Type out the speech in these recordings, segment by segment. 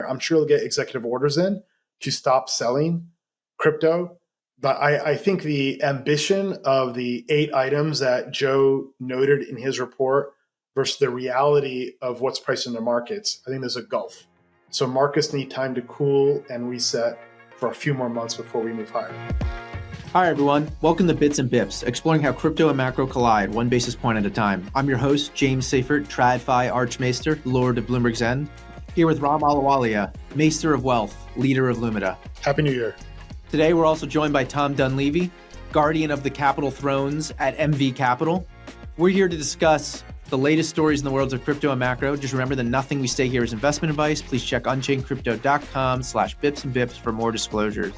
I'm sure he'll get executive orders in to stop selling crypto. But I think the ambition of the 8 items that Joe noted in his report versus the reality of what's priced in the markets, I think there's a gulf. So markets need time to cool and reset for a few more months before we move higher. Hi, everyone. Welcome to Bits and Bips, exploring how crypto and macro collide, one basis point at a time. I'm your host, James Seyffart, TradFi Archmaester, Lord of Bloomberg's End, here with Ram Ahluwalia, Maester of Wealth, leader of Lumida. Happy New Year. Today, we're also joined by Tom Dunleavy, guardian of the capital thrones at MV Capital. We're here to discuss the latest stories in the worlds of crypto and macro. Just remember that nothing we say here is investment advice. Please check unchainedcrypto.com/bips and bips for more disclosures.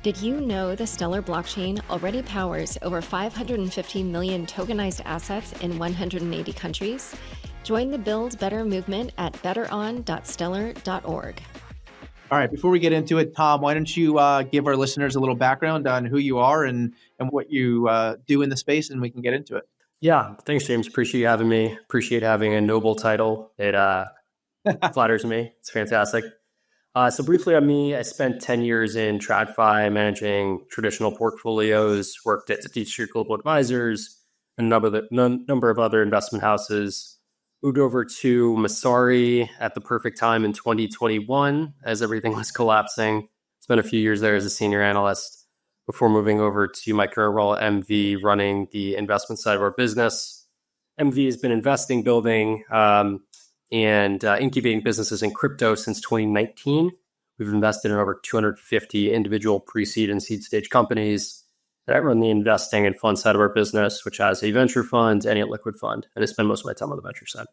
Did you know the Stellar blockchain already powers over 550 million tokenized assets in 180 countries? Join the Build Better movement at betteron.stellar.org. All right, before we get into it, Tom, why don't you give our listeners a little background on who you are and what you do in the space, and we can get into it. Yeah, thanks, James. Appreciate you having me. Appreciate having a noble title. It flatters me. It's fantastic. So briefly on me, I spent 10 years in TradFi, managing traditional portfolios, worked at Strategic Global Advisors, a number of other investment houses. Moved over to Masari at the perfect time in 2021 as everything was collapsing. Spent a few years there as a senior analyst before moving over to my current role at MV, running the investment side of our business. MV has been investing, building, and incubating businesses in crypto since 2019. We've invested in over 250 individual pre-seed and seed stage companies. And I run the investing and fund side of our business, which has a venture fund and a liquid fund. And I spend most of my time on the venture side.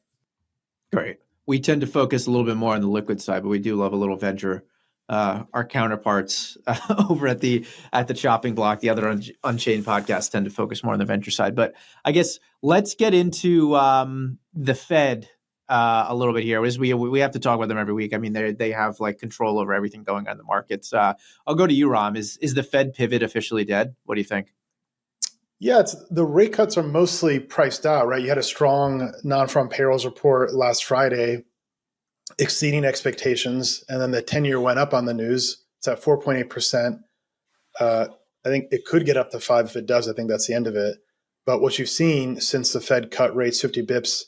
Great. We tend to focus a little bit more on the liquid side, but we do love a little venture. Our counterparts over at the chopping block, the other Unchained podcasts, tend to focus more on the venture side. But I guess let's get into the Fed a little bit here. We have to talk about them every week. I mean, they have like control over everything going on in the markets. I'll go to you, Ram. Is the Fed pivot officially dead? What do you think? Yeah, the rate cuts are mostly priced out, right? You had a strong non-farm payrolls report last Friday, exceeding expectations, and then the 10-year went up on the news. It's at 4.8%. I think it could get up to 5 if it does. I think that's the end of it. But what you've seen since the Fed cut rates 50 bips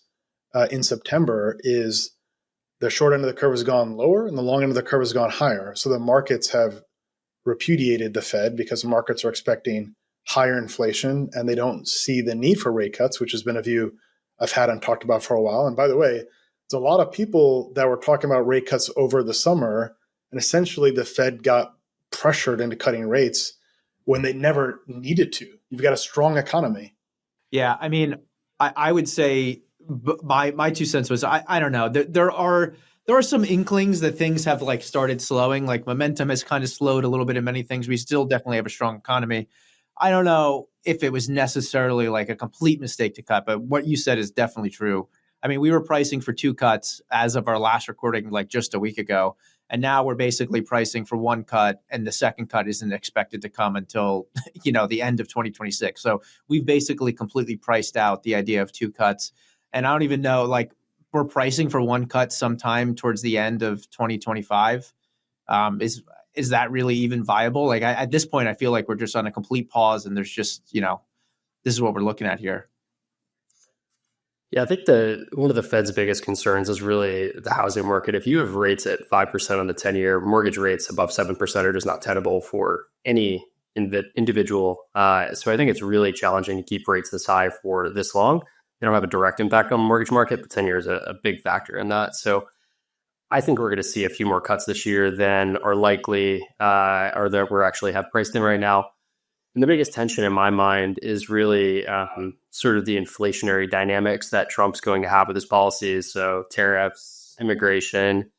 in September is the short end of the curve has gone lower and the long end of the curve has gone higher. So the markets have repudiated the Fed because the markets are expecting higher inflation and they don't see the need for rate cuts, which has been a view I've had and talked about for a while. And by the way, there's a lot of people that were talking about rate cuts over the summer, and essentially the Fed got pressured into cutting rates when they never needed to. You've got a strong economy. Yeah, I mean, I would say my 2 cents was I don't know. There are some inklings that things have like started slowing. Like momentum has kind of slowed a little bit in many things. We still definitely have a strong economy. I don't know if it was necessarily like a complete mistake to cut, but what you said is definitely true. I mean, we were pricing for 2 cuts as of our last recording, like just a week ago. And now we're basically pricing for 1 cut, and the second cut isn't expected to come until, the end of 2026. So we've basically completely priced out the idea of 2 cuts. And I don't even know, like, we're pricing for 1 cut sometime towards the end of 2025. Is that really even viable? Like, at this point, I feel like we're just on a complete pause, and there's just, this is what we're looking at here. Yeah, I think one of the Fed's biggest concerns is really the housing market. If you have rates at 5% on the 10-year, mortgage rates above 7% are just not tenable for any individual. So I think it's really challenging to keep rates this high for this long. They don't have a direct impact on the mortgage market, but 10 years is a big factor in that. So I think we're going to see a few more cuts this year than are likely or that we're actually have priced in right now. And the biggest tension in my mind is really sort of the inflationary dynamics that Trump's going to have with his policies. So tariffs, immigration,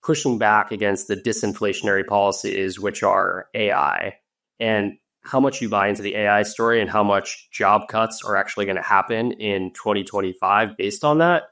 pushing back against the disinflationary policies, which are AI. And how much you buy into the AI story and how much job cuts are actually going to happen in 2025 based on that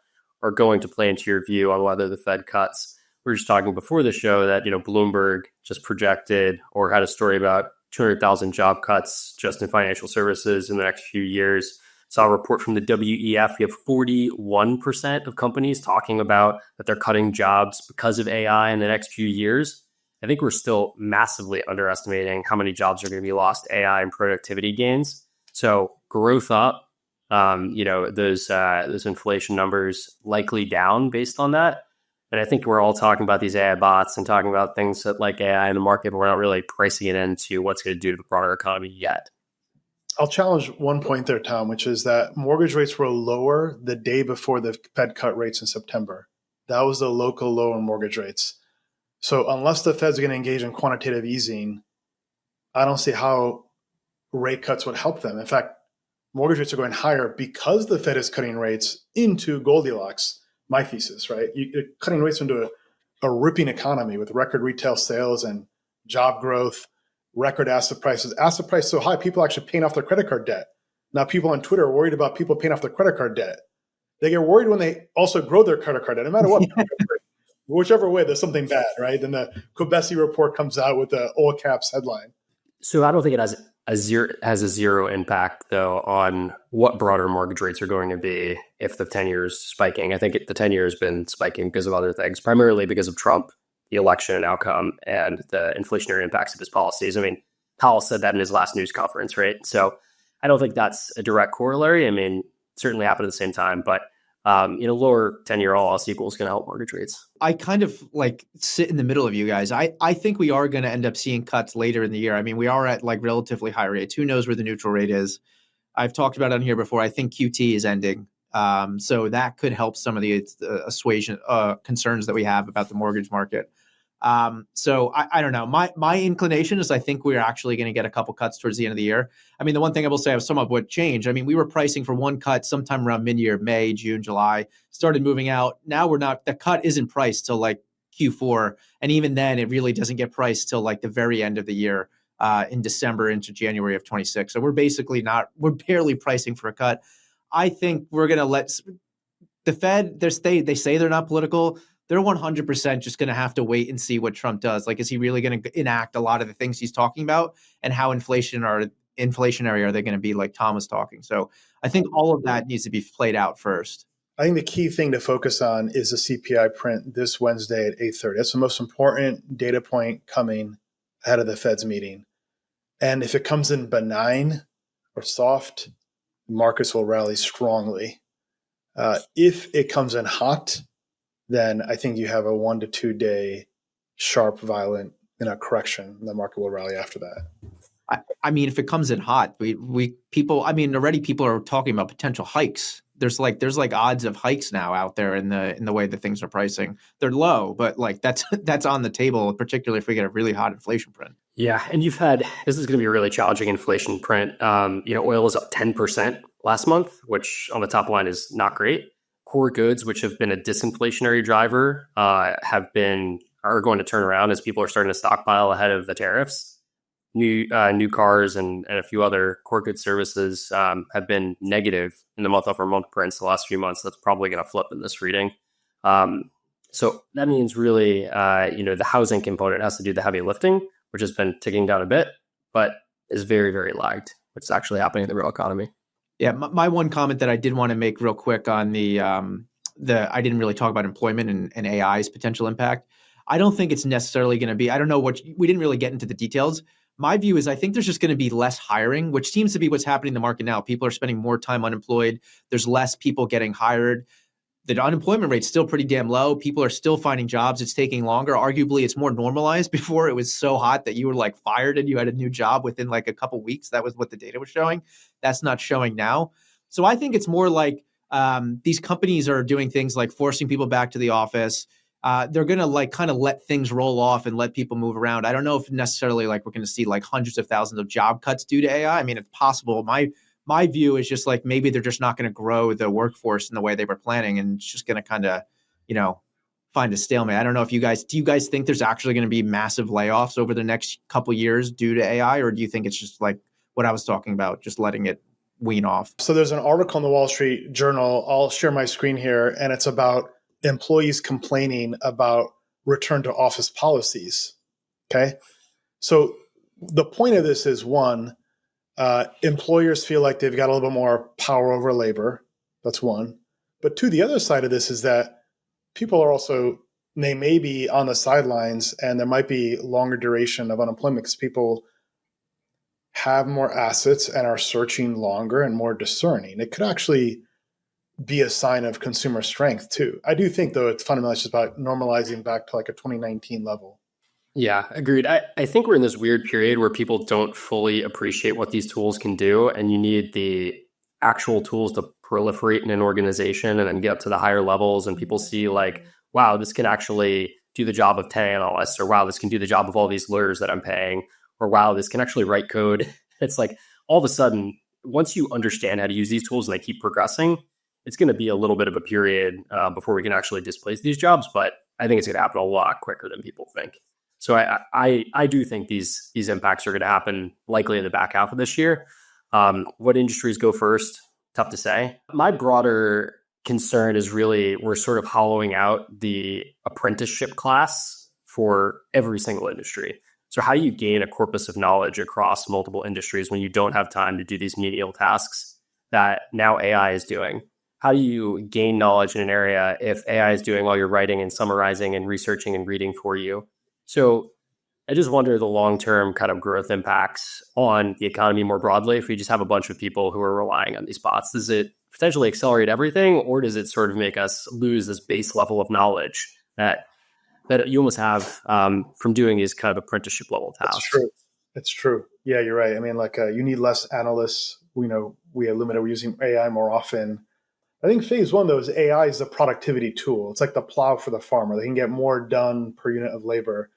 are going to play into your view on whether the Fed cuts. We were just talking before the show that, Bloomberg just projected or had a story about 200,000 job cuts just in financial services in the next few years. Saw a report from the WEF. You have 41% of companies talking about that they're cutting jobs because of AI in the next few years. I think we're still massively underestimating how many jobs are going to be lost to AI and productivity gains. So growth up, those inflation numbers likely down based on that. And I think we're all talking about these AI bots and talking about things that like AI in the market, but we're not really pricing it into what's going to do to the broader economy yet. I'll challenge one point there, Tom, which is that mortgage rates were lower the day before the Fed cut rates in September. That was the local low in mortgage rates. So unless the Fed's going to engage in quantitative easing, I don't see how rate cuts would help them. In fact, mortgage rates are going higher because the Fed is cutting rates into Goldilocks, my thesis, right? You're cutting rates into a ripping economy with record retail sales and job growth, record asset prices. Asset prices so high, people are actually paying off their credit card debt. Now people on Twitter are worried about people paying off their credit card debt. They get worried when they also grow their credit card debt, no matter what. Whichever way, there's something bad, right? Then the Kobesi report comes out with the all caps headline. So I don't think it has a zero impact, though, on what broader mortgage rates are going to be if the 10-year is spiking. I think the 10-year has been spiking because of other things, primarily because of Trump, the election outcome, and the inflationary impacts of his policies. I mean, Powell said that in his last news conference, right? So I don't think that's a direct corollary. I mean, it certainly happened at the same time, but lower 10-year all else equal is going to help mortgage rates. I kind of like sit in the middle of you guys. I think we are going to end up seeing cuts later in the year. I mean, we are at like relatively high rates. Who knows where the neutral rate is? I've talked about it on here before. I think QT is ending. So that could help some of the assuasion concerns that we have about the mortgage market. So I don't know. My inclination is I think we're actually going to get a couple cuts towards the end of the year. I mean, the one thing I will say of some of what changed, I mean, we were pricing for one cut sometime around mid-year, May, June, July, started moving out. Now we're not, the cut isn't priced till like Q4. And even then it really doesn't get priced till like the very end of the year, in December into January of 26. So we're basically we're barely pricing for a cut. I think we're going to let the Fed, they say they're not political. They're 100% just going to have to wait and see what Trump does. Like, is he really going to enact a lot of the things he's talking about, and how inflationary are they going to be, like Tom was talking? So I think all of that needs to be played out first. I think the key thing to focus on is the CPI print this Wednesday at 8:30. That's the most important data point coming ahead of the Fed's meeting. And if it comes in benign or soft, markets will rally strongly. If it comes in hot, then I think you have a 1 to 2 day sharp, violent correction. The market will rally after that. I mean, if it comes in hot, already people are talking about potential hikes. There's like odds of hikes now out there in the way that things are pricing. They're low, but like that's on the table, particularly if we get a really hot inflation print. Yeah, and this is going to be a really challenging inflation print. Oil is up 10% last month, which on the top line is not great. Core goods, which have been a disinflationary driver, are going to turn around as people are starting to stockpile ahead of the tariffs. New cars and a few other core goods services have been negative in the month-over-month prints the last few months. That's probably going to flip in this reading. So that means really, the housing component has to do the heavy lifting, which has been ticking down a bit, but is very, very lagged, which is actually happening in the real economy. Yeah, my one comment that I did want to make real quick on I didn't really talk about employment and AI's potential impact. I don't think it's necessarily going to be, I don't know we didn't really get into the details. My view is I think there's just going to be less hiring, which seems to be what's happening in the market now. People are spending more time unemployed. There's less people getting hired. The unemployment rate's still pretty damn low. People are still finding jobs. It's taking longer. Arguably, it's more normalized. Before, it was so hot that you were like fired and you had a new job within like a couple weeks. That was what the data was showing. That's not showing now. So I think it's more like these companies are doing things like forcing people back to the office. They're going to like kind of let things roll off and let people move around. I don't know if necessarily like we're going to see like hundreds of thousands of job cuts due to AI. I mean, it's possible. My view is just like maybe they're just not going to grow the workforce in the way they were planning, and it's just going to kind of, find a stalemate. I don't know if do you guys think there's actually going to be massive layoffs over the next couple of years due to AI, or do you think it's just like what I was talking about, just letting it wean off? So there's an article in the Wall Street Journal. I'll share my screen here, and it's about employees complaining about return to office policies. Okay. So the point of this is, one, Employers feel like they've got a little bit more power over labor. That's one. But two, the other side of this is that people are also, they may be on the sidelines and there might be longer duration of unemployment because people have more assets and are searching longer and more discerning. It could actually be a sign of consumer strength too. I do think, though, it's fundamentally just about normalizing back to like a 2019 level. Yeah, agreed. I think we're in this weird period where people don't fully appreciate what these tools can do, and you need the actual tools to proliferate in an organization and then get up to the higher levels, and people see like, wow, this can actually do the job of 10 analysts, or wow, this can do the job of all these lawyers that I'm paying, or wow, this can actually write code. It's like all of a sudden, once you understand how to use these tools and they keep progressing, it's going to be a little bit of a period before we can actually displace these jobs. But I think it's going to happen a lot quicker than people think. So I do think these impacts are going to happen likely in the back half of this year. What industries go first? Tough to say. My broader concern is really we're sort of hollowing out the apprenticeship class for every single industry. So how do you gain a corpus of knowledge across multiple industries when you don't have time to do these menial tasks that now AI is doing? How do you gain knowledge in an area if AI is doing all your writing and summarizing and researching and reading for you? So I just wonder the long-term kind of growth impacts on the economy more broadly. If we just have a bunch of people who are relying on these bots, does it potentially accelerate everything, or does it sort of make us lose this base level of knowledge that you almost have from doing these kind of apprenticeship level tasks? It's true. Yeah, you're right. I mean, like you need less analysts. We at Lumida, we're using AI more often. I think phase one, though, is AI is a productivity tool. It's like the plow for the farmer. They can get more done per unit of labor.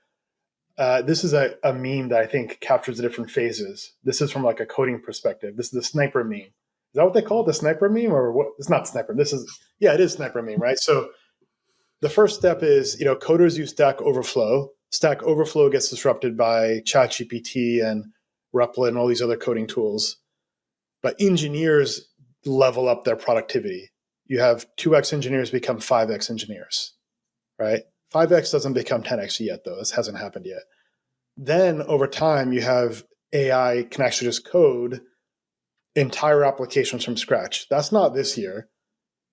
This is a meme that I think captures the different phases. This is from like a coding perspective. This is the sniper meme. Is that what they call it? The sniper meme, or what? It's not sniper. It is sniper meme, right? So the first step is, coders use Stack Overflow. Stack Overflow gets disrupted by ChatGPT and Replit and all these other coding tools. But engineers level up their productivity. You have 2x engineers become 5x engineers, right? 5x doesn't become 10x yet, though. This hasn't happened yet. Then over time, you have AI can actually just code entire applications from scratch. That's not this year.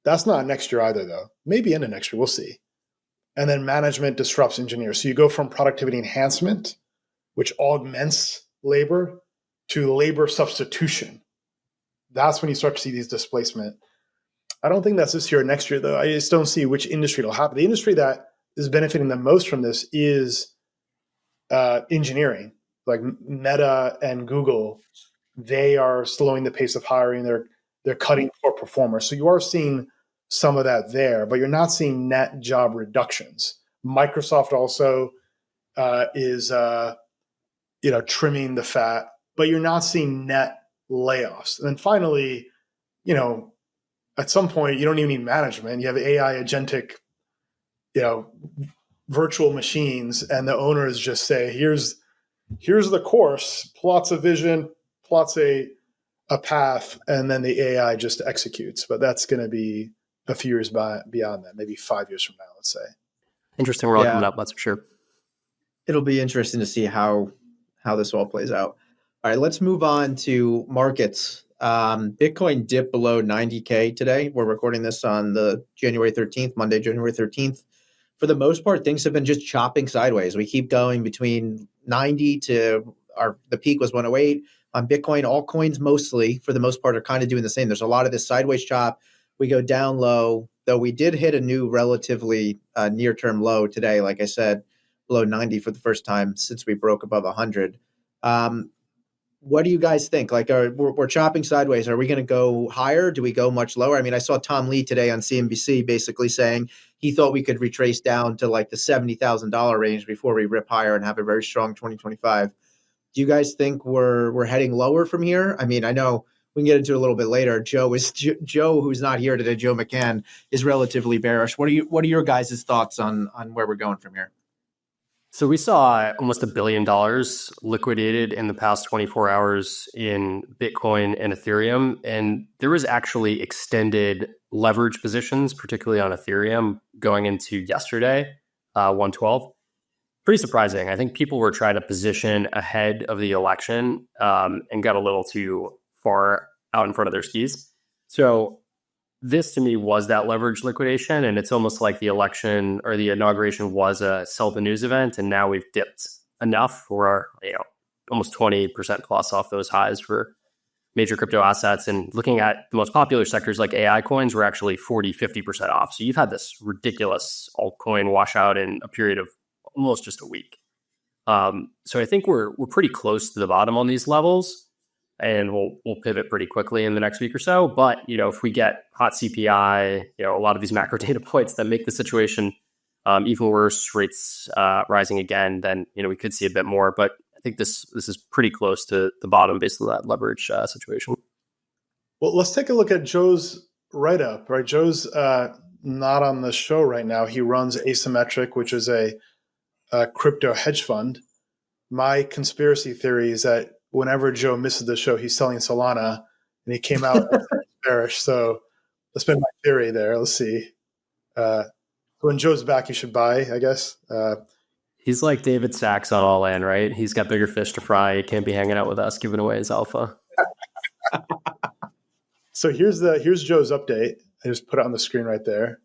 That's not next year either, though. Maybe into next year, we'll see. And then management disrupts engineers. So you go from productivity enhancement, which augments labor, to labor substitution. That's when you start to see these displacement. I don't think that's this year or next year, though. I just don't see which industry it'll happen. The industry that is benefiting the most from this is engineering. Like Meta and Google, they are slowing the pace of hiring. They're cutting poor performers. So you are seeing some of that there, but you're not seeing net job reductions. Microsoft also is trimming the fat, but you're not seeing net layoffs. And then finally, at some point, you don't even need management. You have AI agentic, virtual machines, and the owners just say, here's the course, plots a vision, plots a path, and then the AI just executes. But that's going to be a few years beyond that, maybe 5 years from now, let's say. Interesting world coming up, that's for sure. It'll be interesting to see how this all plays out. All right, let's move on to markets. Bitcoin dipped below 90K today. We're recording this on the Monday, January 13th. For the most part, things have been just chopping sideways. We keep going between 90 to the peak was 108 on Bitcoin. Altcoins mostly, for the most part, are kind of doing the same. There's a lot of this sideways chop. We go down low, though we did hit a new relatively near-term low today, like I said, below 90 for the first time since we broke above 100. What do you guys think? Like, we're chopping sideways. Are we going to go higher? Do we go much lower? I mean, I saw Tom Lee today on CNBC basically saying he thought we could retrace down to like the $70,000 range before we rip higher and have a very strong 2025. Do you guys think we're heading lower from here? I mean, I know we can get into it a little bit later. Joe, who's not here today, Joe McCann, is relatively bearish. What are your guys' thoughts on where we're going from here? So we saw almost $1 billion liquidated in the past 24 hours in Bitcoin and Ethereum. And there was actually extended leverage positions, particularly on Ethereum, going into yesterday, 112. pretty surprising. I think people were trying to position ahead of the election and got a little too far out in front of their skis. So this to me was that leverage liquidation, and it's almost like the election or the inauguration was a sell the news event, and now we've dipped enough for almost 20% plus off those highs for major crypto assets. And looking at the most popular sectors like AI coins, we're actually 40-50% off. So you've had this ridiculous altcoin washout in a period of almost just a week. So I think we're pretty close to the bottom on these levels. And we'll pivot pretty quickly in the next week or so. But, if we get hot CPI, a lot of these macro data points that make the situation even worse, rates rising again, then, we could see a bit more. But I think this is pretty close to the bottom based on that leverage situation. Well, let's take a look at Joe's write-up, right? Joe's not on the show right now. He runs Asymmetric, which is a crypto hedge fund. My conspiracy theory is that whenever Joe misses the show, he's selling Solana, and he came out bearish. So that's been my theory there. Let's see. When Joe's back, you should buy, I guess. He's like David Sachs on All In, right? He's got bigger fish to fry. He can't be hanging out with us, giving away his alpha. So here's Joe's update. I just put it on the screen right there.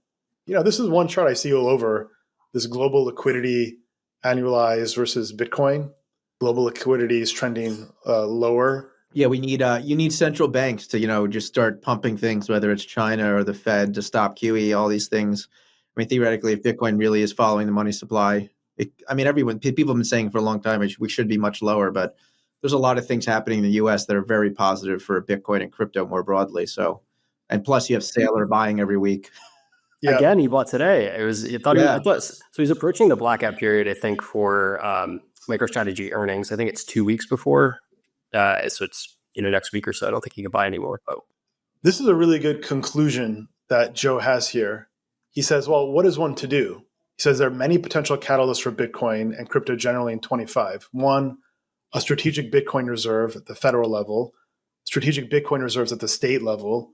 This is one chart I see all over. This global liquidity annualized versus Bitcoin. Global liquidity is trending lower. Yeah, you need central banks to, just start pumping things, whether it's China or the Fed, to stop QE, all these things. I mean, theoretically, if Bitcoin really is following the money supply, people have been saying for a long time, we should be much lower, but there's a lot of things happening in the US that are very positive for Bitcoin and crypto more broadly. So, and plus you have Saylor buying every week. Yeah. Again, he bought today. So he's approaching the blackout period, I think, for MicroStrategy earnings. I think it's 2 weeks before. So it's next week or so. I don't think he can buy anymore. But this is a really good conclusion that Joe has here. He says, well, what is one to do? He says there are many potential catalysts for Bitcoin and crypto generally in 25. One, a strategic Bitcoin reserve at the federal level, strategic Bitcoin reserves at the state level,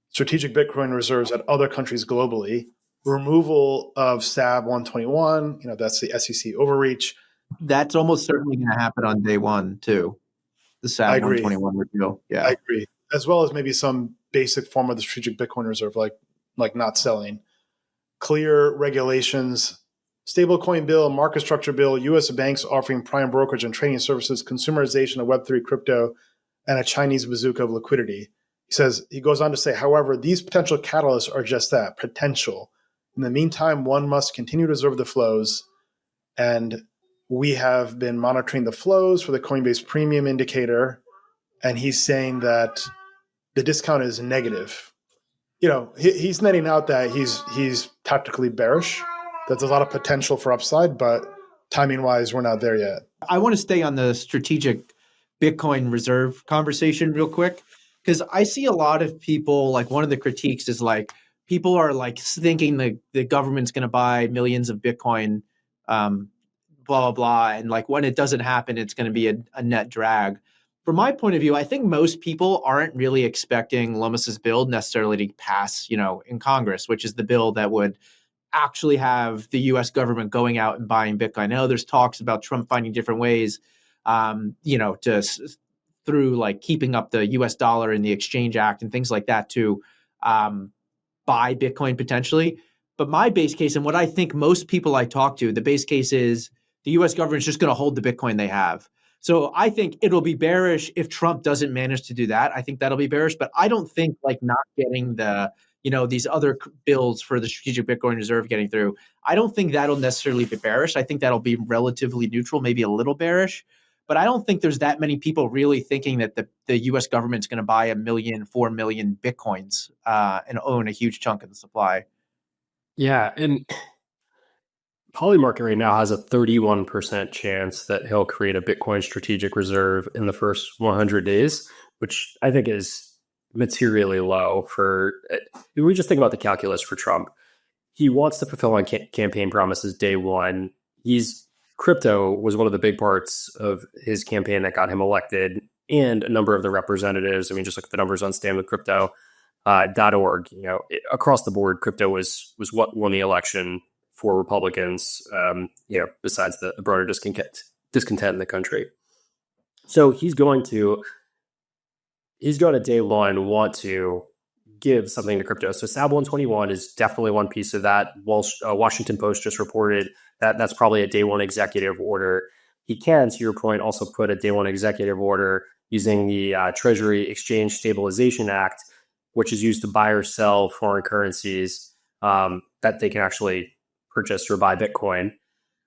strategic Bitcoin reserves at other countries globally, removal of SAB 121, that's the SEC overreach. That's almost certainly going to happen on day one, too. The SAB 121 repeal. Yeah, I agree. As well as maybe some basic form of the strategic Bitcoin reserve, like not selling. Clear regulations, stablecoin bill, market structure bill, U.S. banks offering prime brokerage and trading services, consumerization of Web3 crypto, and a Chinese bazooka of liquidity. He goes on to say, however, these potential catalysts are just that, potential. In the meantime, one must continue to observe the flows, and we have been monitoring the flows for the Coinbase premium indicator, and he's saying that the discount is negative. He's netting out that he's tactically bearish. There's a lot of potential for upside, but timing-wise, we're not there yet. I want to stay on the strategic Bitcoin reserve conversation real quick, because I see a lot of people, one of the critiques is people are thinking the government's going to buy millions of Bitcoin, blah, blah, blah. And when it doesn't happen, it's going to be a net drag. From my point of view, I think most people aren't really expecting Lummis's bill necessarily to pass, in Congress, which is the bill that would actually have the U.S. government going out and buying Bitcoin. I know there's talks about Trump finding different ways, through keeping up the U.S. dollar and the Exchange Act and things like that to buy Bitcoin potentially. But my base case, and what I think most people I talk to, the base case is the U.S. government's just going to hold the Bitcoin they have. So I think it'll be bearish if Trump doesn't manage to do that. I think that'll be bearish, but I don't think not getting the, these other bills for the strategic Bitcoin reserve getting through, I don't think that'll necessarily be bearish. I think that'll be relatively neutral, maybe a little bearish, but I don't think there's that many people really thinking that the U.S. government's going to buy 4 million Bitcoins and own a huge chunk of the supply. Yeah, and Polymarket right now has a 31% chance that he'll create a Bitcoin strategic reserve in the first 100 days, which I think is materially low for, we just think about the calculus for Trump. He wants to fulfill on campaign promises day one. Crypto was one of the big parts of his campaign that got him elected, and a number of the representatives. I mean, just look at the numbers on standwithcrypto.org. Across the board, crypto was what won the election for Republicans, besides the broader discontent in the country. So he's going to day one want to give something to crypto. So SAB 121 is definitely one piece of that. Washington Post just reported that that's probably a day one executive order. He can, to your point, also put a day one executive order using the Treasury Exchange Stabilization Act, which is used to buy or sell foreign currencies that they can actually purchase or buy Bitcoin.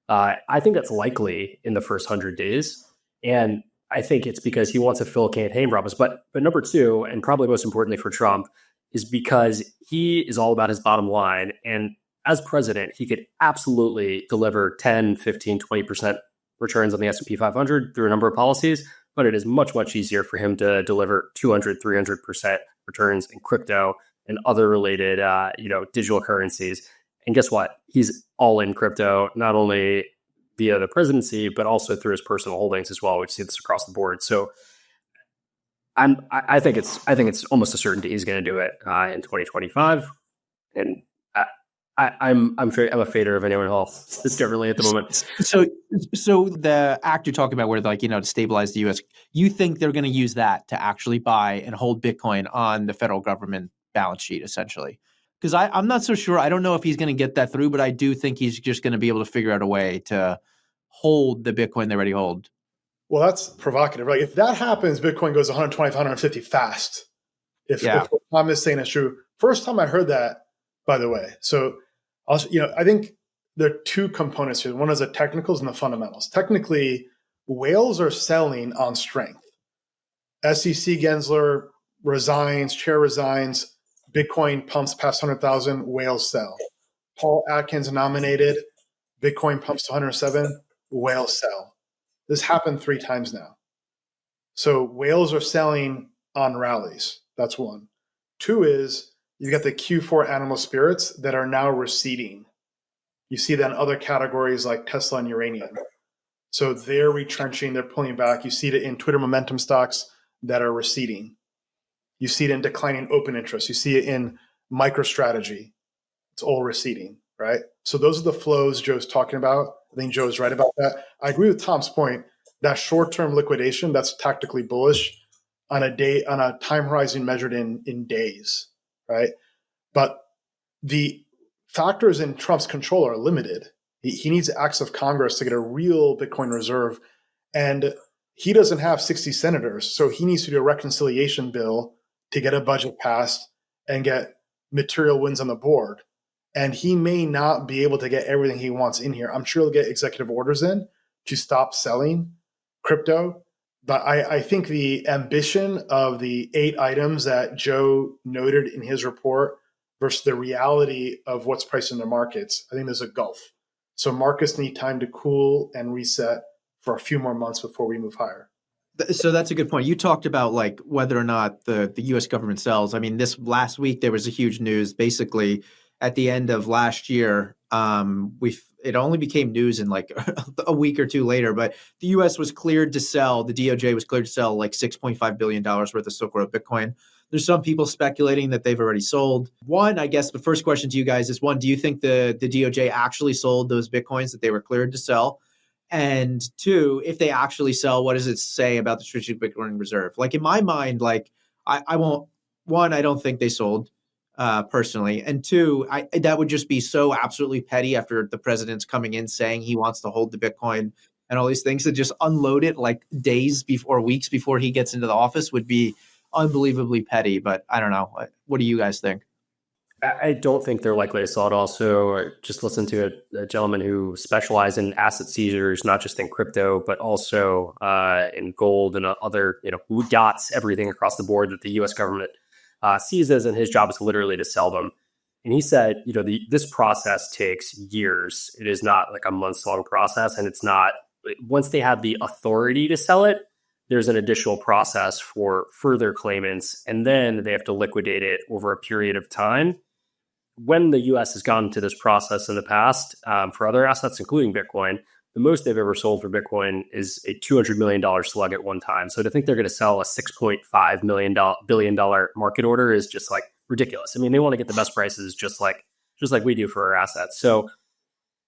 I think that's likely in the first 100 days. And I think it's because he wants to fill campaign promise. But number two, and probably most importantly for Trump, is because he is all about his bottom line. And as president, he could absolutely deliver 10, 15, 20% returns on the S&P 500 through a number of policies. But it is much, much easier for him to deliver 200, 300% returns in crypto and other related, digital currencies. And guess what? He's all in crypto, not only via the presidency, but also through his personal holdings as well, which see this across the board. So I think it's almost a certainty he's going to do it in 2025. And I'm a fader of anyone else. It's differently at the moment. So the act you're talking about, where to stabilize the U.S., you think they're going to use that to actually buy and hold Bitcoin on the federal government balance sheet, essentially? Because I'm not so sure. I don't know if he's going to get that through, but I do think he's just going to be able to figure out a way to hold the Bitcoin they already hold. Well, that's provocative, right? If that happens, Bitcoin goes 120, 150 fast. If what Tom is saying is true. First time I heard that, by the way. So, I think there are two components here. One is the technicals and the fundamentals. Technically, whales are selling on strength. SEC Gensler resigns, chair resigns, Bitcoin pumps past 100,000, whales sell. Paul Atkins nominated, Bitcoin pumps to 107, whales sell. This happened 3 times now. So whales are selling on rallies. That's one. Two is you got the Q4 animal spirits that are now receding. You see that in other categories like Tesla and uranium. So they're retrenching, they're pulling back. You see it in Twitter momentum stocks that are receding. You see it in declining open interest. You see it in MicroStrategy. It's all receding, right? So those are the flows Joe's talking about. I think Joe's right about that. I agree with Tom's point. That short-term liquidation, that's tactically bullish on a time horizon measured in days, right? But the factors in Trump's control are limited. He needs acts of Congress to get a real Bitcoin reserve, and he doesn't have 60 senators, so he needs to do a reconciliation bill to get a budget passed and get material wins on the board. And he may not be able to get everything he wants in here. I'm sure he'll get executive orders in to stop selling crypto. But I think the ambition of the 8 items that Joe noted in his report versus the reality of what's priced in the markets, I think there's a gulf. So markets need time to cool and reset for a few more months before we move higher. So that's a good point. You talked about whether or not the U.S. government sells. I mean, this last week there was a huge news. Basically, at the end of last year, it only became news in a week or two later, but the U.S. was cleared to sell. The DOJ was cleared to sell $6.5 billion worth of Silk Road Bitcoin. There's some people speculating that they've already sold. One, I guess the first question to you guys is, one, do you think the DOJ actually sold those Bitcoins that they were cleared to sell? And two, if they actually sell, what does it say about the strategic Bitcoin reserve? In my mind, I won't. One, I don't think they sold personally, and two, that would just be so absolutely petty after the president's coming in saying he wants to hold the Bitcoin and all these things, to just unload it days before, weeks before he gets into the office would be unbelievably petty. But I don't know. What do you guys think? I don't think they're likely to sell it. Also, just listen to a gentleman who specialized in asset seizures, not just in crypto, but also in gold and other, yachts, everything across the board that the U.S. government seizes, and his job is literally to sell them. And he said, this process takes years. It is not a months-long process, and it's not. Once they have the authority to sell it, there's an additional process for further claimants, and then they have to liquidate it over a period of time. When the U.S. has gone to this process in the past for other assets, including Bitcoin, the most they've ever sold for Bitcoin is a $200 million slug at one time. So to think they're going to sell a $6.5 billion market order is just ridiculous. I mean, they want to get the best prices just like we do for our assets. So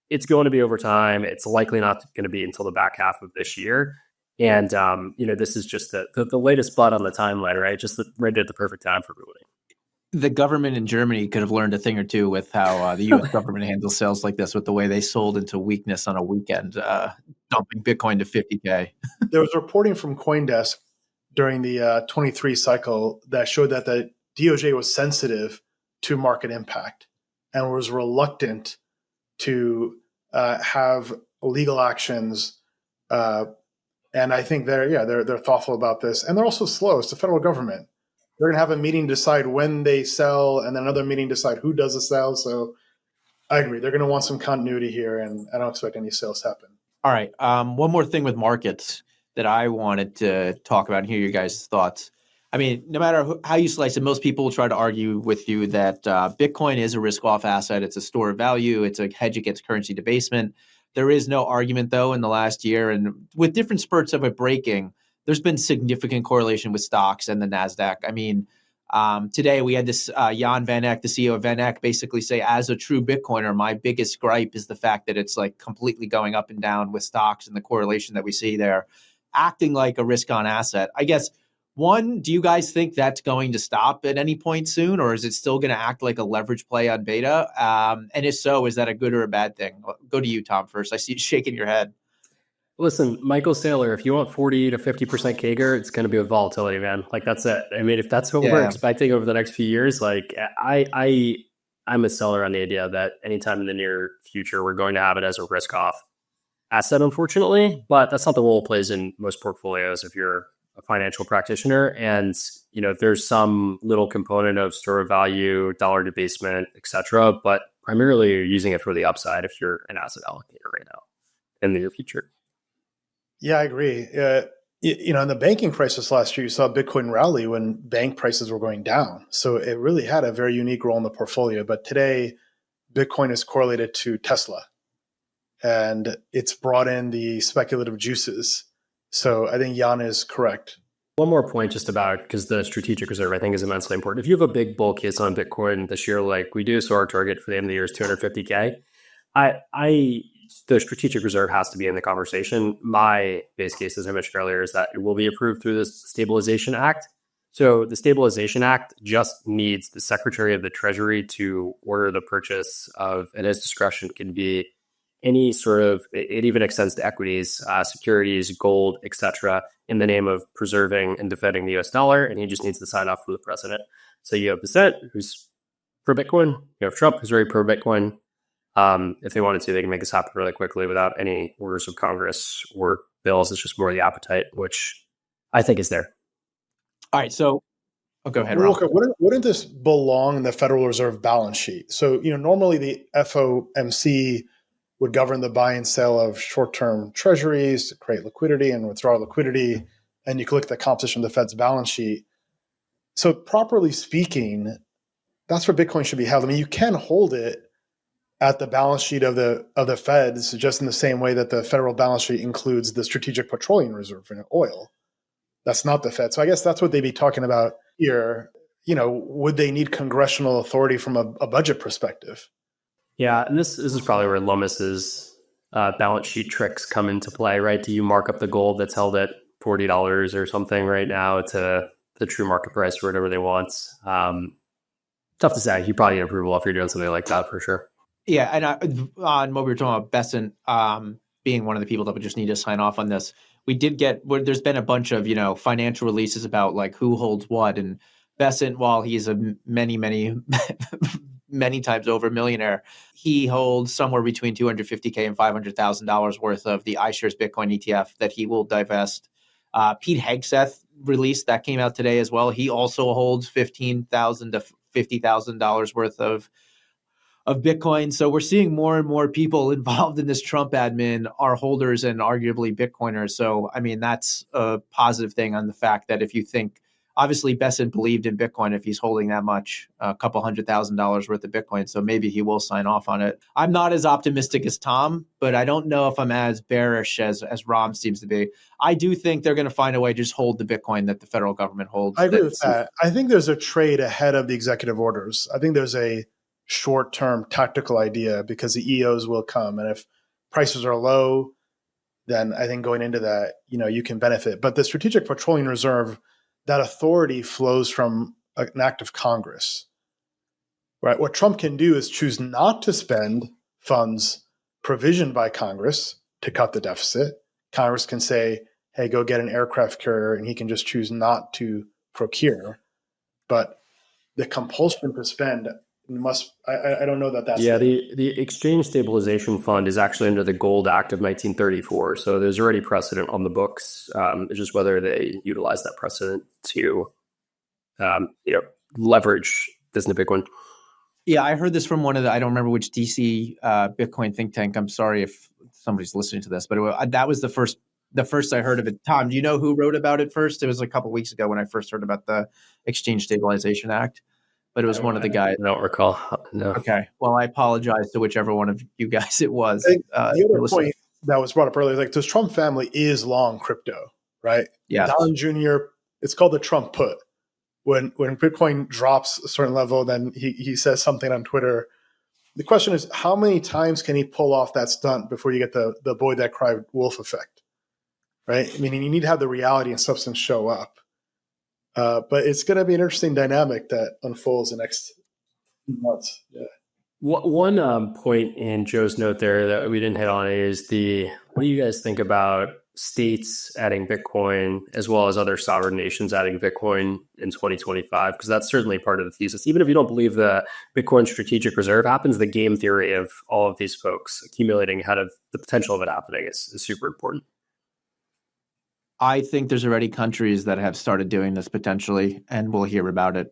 it's going to be over time. It's likely not going to be until the back half of this year. And, this is just the latest spot on the timeline, right? Just right at the perfect time for ruling. The government in Germany could have learned a thing or two with how the U.S. government handles sales like this, with the way they sold into weakness on a weekend, dumping Bitcoin to 50K. There was reporting from CoinDesk during the 23 cycle that showed that the DOJ was sensitive to market impact and was reluctant to have legal actions. And I think they're thoughtful about this, and they're also slow. It's the federal government. They're going to have a meeting decide when they sell, and then another meeting decide who does the sell. So I agree. They're going to want some continuity here, and I don't expect any sales to happen. All right. One more thing with markets that I wanted to talk about and hear your guys' thoughts. I mean, no matter how you slice it, most people will try to argue with you that Bitcoin is a risk-off asset. It's a store of value. It's a hedge against currency debasement. There is no argument, though, in the last year. And with different spurts of it breaking, there's been significant correlation with stocks and the NASDAQ. I mean, today we had this Jan Van Eck, the CEO of Van Eck, basically say, as a true Bitcoiner, my biggest gripe is the fact that it's like completely going up and down with stocks and the correlation that we see there, acting like a risk-on asset. I guess, one, do you guys think that's going to stop at any point soon, or is it still going to act like a leverage play on beta? And if so, is that a good or a bad thing? Go to you, Tom, first. I see you shaking your head. Listen, Michael Saylor, if you want 40 to 50% CAGR, it's going to be with volatility, man. Like, that's it. I mean, if that's what we're expecting over the next few years, like I'm a seller on the idea that anytime in the near future, we're going to have it as a risk off asset, unfortunately. But that's not the role it plays in most portfolios if you're a financial practitioner. And, there's some little component of store of value, dollar debasement, et cetera. But primarily you're using it for the upside if you're an asset allocator right now in the near future. Yeah, I agree. In the banking crisis last year, you saw Bitcoin rally when bank prices were going down. So it really had a very unique role in the portfolio. But today, Bitcoin is correlated to Tesla, and it's brought in the speculative juices. So I think Jan is correct. One more point just about, because the strategic reserve, I think, is immensely important. If you have a big bull case on Bitcoin this year, like we do, so our target for the end of the year is 250K, the strategic reserve has to be in the conversation. My base case, as I mentioned earlier, is that it will be approved through the Stabilization Act. So the Stabilization Act just needs the Secretary of the Treasury to order the purchase of, at his discretion, can be any sort of, it even extends to equities, securities, gold, etc., in the name of preserving and defending the US dollar. And he just needs to sign off from the president. So you have Bissett, who's pro-Bitcoin. You have Trump, who's very pro-Bitcoin. If they wanted to, they can make this happen really quickly without any orders of Congress or bills. It's just more the appetite, which I think is there. All right. So go ahead, Rob. Wouldn't this belong in the Federal Reserve balance sheet? So, normally the FOMC would govern the buy and sell of short-term treasuries to create liquidity and withdraw liquidity. And you can look at the composition of the Fed's balance sheet. So properly speaking, that's where Bitcoin should be held. I mean, you can hold it at the balance sheet of the Feds, just in the same way that the federal balance sheet includes the Strategic Petroleum Reserve in oil. That's not the Fed. So I guess that's what they'd be talking about here. Would they need congressional authority from a budget perspective? Yeah, and this is probably where Lummis's balance sheet tricks come into play, right? Do you mark up the gold that's held at $40 or something right now to the true market price or whatever they want? Tough to say. You probably get approval if you're doing something like that for sure. Yeah, and on what we were talking about, Besant being one of the people that would just need to sign off on this, we did there's been a bunch of, financial releases about like who holds what, and Besant, while he's a many, many times over millionaire, he holds somewhere between $250K and $500,000 worth of the iShares Bitcoin ETF that he will divest. Pete Hegseth released, that came out today as well. He also holds $15,000 to $50,000 worth of Bitcoin. So we're seeing more and more people involved in this Trump admin are holders and arguably Bitcoiners. So, I mean, that's a positive thing on the fact that if you think, obviously Besant believed in Bitcoin if he's holding that much, a couple $100,000 worth of Bitcoin. So maybe he will sign off on it. I'm not as optimistic as Tom, but I don't know if I'm as bearish as Rom seems to be. I do think they're going to find a way to just hold the Bitcoin that the federal government holds. I agree with that. I think there's a trade ahead of the executive orders. I think there's a short-term tactical idea because the EOs will come. And if prices are low, then I think going into that, you can benefit. But the Strategic Petroleum Reserve, that authority flows from an act of Congress, right? What Trump can do is choose not to spend funds provisioned by Congress to cut the deficit. Congress can say, hey, go get an aircraft carrier, and he can just choose not to procure. But the compulsion to spend I don't know that's the Exchange Stabilization Fund is actually under the Gold Act of 1934, so there's already precedent on the books. It's just whether they utilize that precedent to leverage this into Bitcoin. Yeah, I heard this from one of I don't remember which DC Bitcoin think tank. I'm sorry if somebody's listening to this, but that was the first I heard of it. Tom, do you know who wrote about it first? It was a couple of weeks ago when I first heard about the Exchange Stabilization Act. But it was one of the guys. I don't recall. No. Okay. Well, I apologize to whichever one of you guys it was. The other point that was brought up earlier, like this Trump family is long crypto, right? Yeah. Don Jr., it's called the Trump put. When Bitcoin drops a certain level, then he says something on Twitter. The question is, how many times can he pull off that stunt before you get the boy that cried wolf effect, right? I mean, you need to have the reality and substance show up. But it's going to be an interesting dynamic that unfolds the next months. Yeah. One point in Joe's note there that we didn't hit on is what do you guys think about states adding Bitcoin as well as other sovereign nations adding Bitcoin in 2025? Because that's certainly part of the thesis. Even if you don't believe the Bitcoin strategic reserve happens, the game theory of all of these folks accumulating ahead of the potential of it happening is super important. I think there's already countries that have started doing this potentially, and we'll hear about it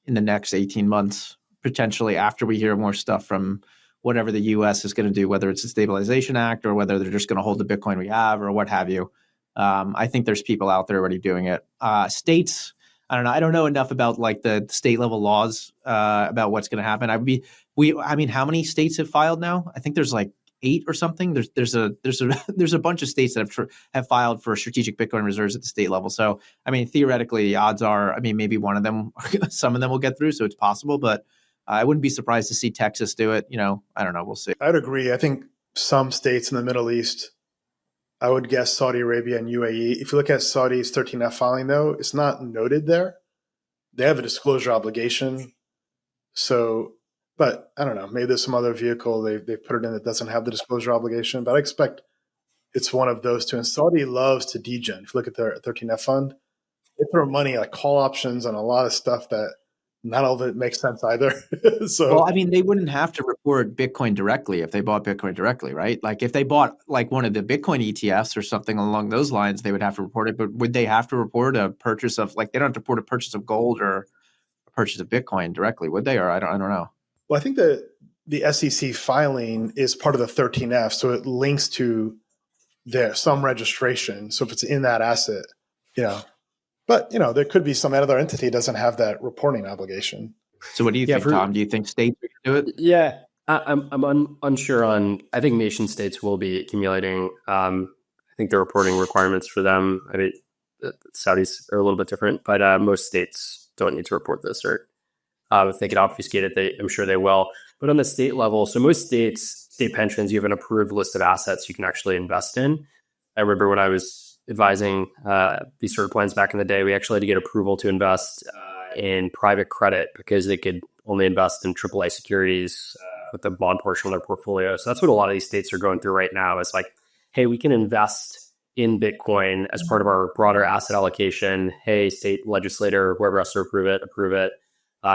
in the next 18 months, potentially after we hear more stuff from whatever the U.S. is going to do, whether it's a Stabilization Act or whether they're just going to hold the Bitcoin we have or what have you. I think there's people out there already doing it. States, I don't know. I don't know enough about like the state level laws about what's going to happen. I mean, how many states have filed now? I think there's like 8 or something. There's a bunch of states that have filed for strategic Bitcoin reserves at the state level. So, I mean, theoretically, the odds are, I mean, maybe one of them, some of them will get through. So it's possible, but I wouldn't be surprised to see Texas do it. I don't know. We'll see. I'd agree. I think some states in the Middle East, I would guess Saudi Arabia and UAE. If you look at Saudi's 13F filing, though, it's not noted there. They have a disclosure obligation. So, but I don't know, maybe there's some other vehicle they put it in that doesn't have the disclosure obligation, but I expect it's one of those two. And Saudi loves to degen. If you look at their 13F fund, they throw money like call options on a lot of stuff that not all of it makes sense either. So, well, I mean, they wouldn't have to report Bitcoin directly if they bought Bitcoin directly, right? Like if they bought like one of the Bitcoin ETFs or something along those lines, they would have to report it. But would they have to report a purchase of, like, they don't have to report a purchase of gold or a purchase of Bitcoin directly, would they? Or I don't know. Well, I think that the SEC filing is part of the 13F, so it links to some registration. So if it's in that asset, but there could be some other entity that doesn't have that reporting obligation. So what do you think, Tom? Do you think states do it? Yeah, I'm unsure on. I think nation states will be accumulating. I think the reporting requirements for them, I mean, Saudis are a little bit different, but most states don't need to report this, or if they could obfuscate it, I'm sure they will. But on the state level, so most states, state pensions, you have an approved list of assets you can actually invest in. I remember when I was advising these sort of plans back in the day, we actually had to get approval to invest in private credit because they could only invest in AAA securities with the bond portion of their portfolio. So that's what a lot of these states are going through right now. It's like, hey, we can invest in Bitcoin as part of our broader asset allocation. Hey, state legislator, whoever has to approve it.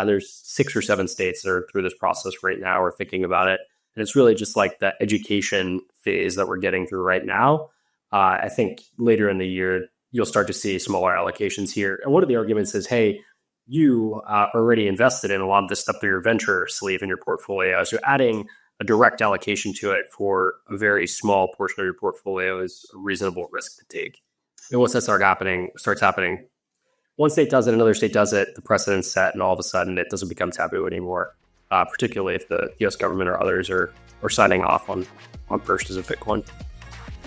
There's 6 or 7 states that are through this process right now or thinking about it. And it's really just like the education phase that we're getting through right now. I think later in the year, you'll start to see smaller allocations here. And one of the arguments is, hey, you are already invested in a lot of this stuff through your venture sleeve in your portfolio. So adding a direct allocation to it for a very small portion of your portfolio is a reasonable risk to take. And once that starts happening, one state does it, another state does it, the precedent's set, and all of a sudden it doesn't become taboo anymore, particularly if the U.S. government or others are signing off on purchases of Bitcoin.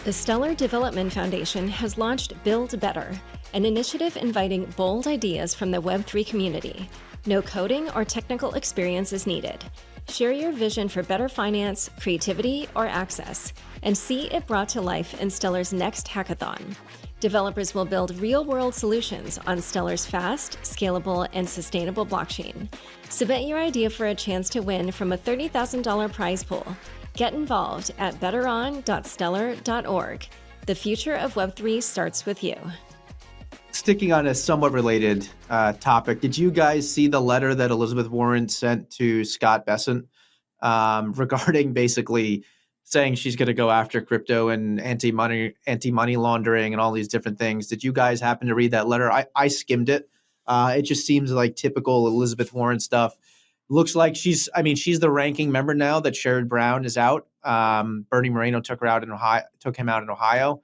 The Stellar Development Foundation has launched Build Better, an initiative inviting bold ideas from the Web3 community. No coding or technical experience is needed. Share your vision for better finance, creativity, or access, and see it brought to life in Stellar's next hackathon. Developers will build real-world solutions on Stellar's fast, scalable, and sustainable blockchain. Submit your idea for a chance to win from a $30,000 prize pool. Get involved at betteron.stellar.org. The future of Web3 starts with you. Sticking on a somewhat related topic, did you guys see the letter that Elizabeth Warren sent to Scott Bessent regarding basically saying she's going to go after crypto and anti-money laundering and all these different things? Did you guys happen to read that letter? I skimmed it. It just seems like typical Elizabeth Warren stuff. Looks like she's the ranking member now that Sherrod Brown is out. Bernie Moreno took him out in Ohio.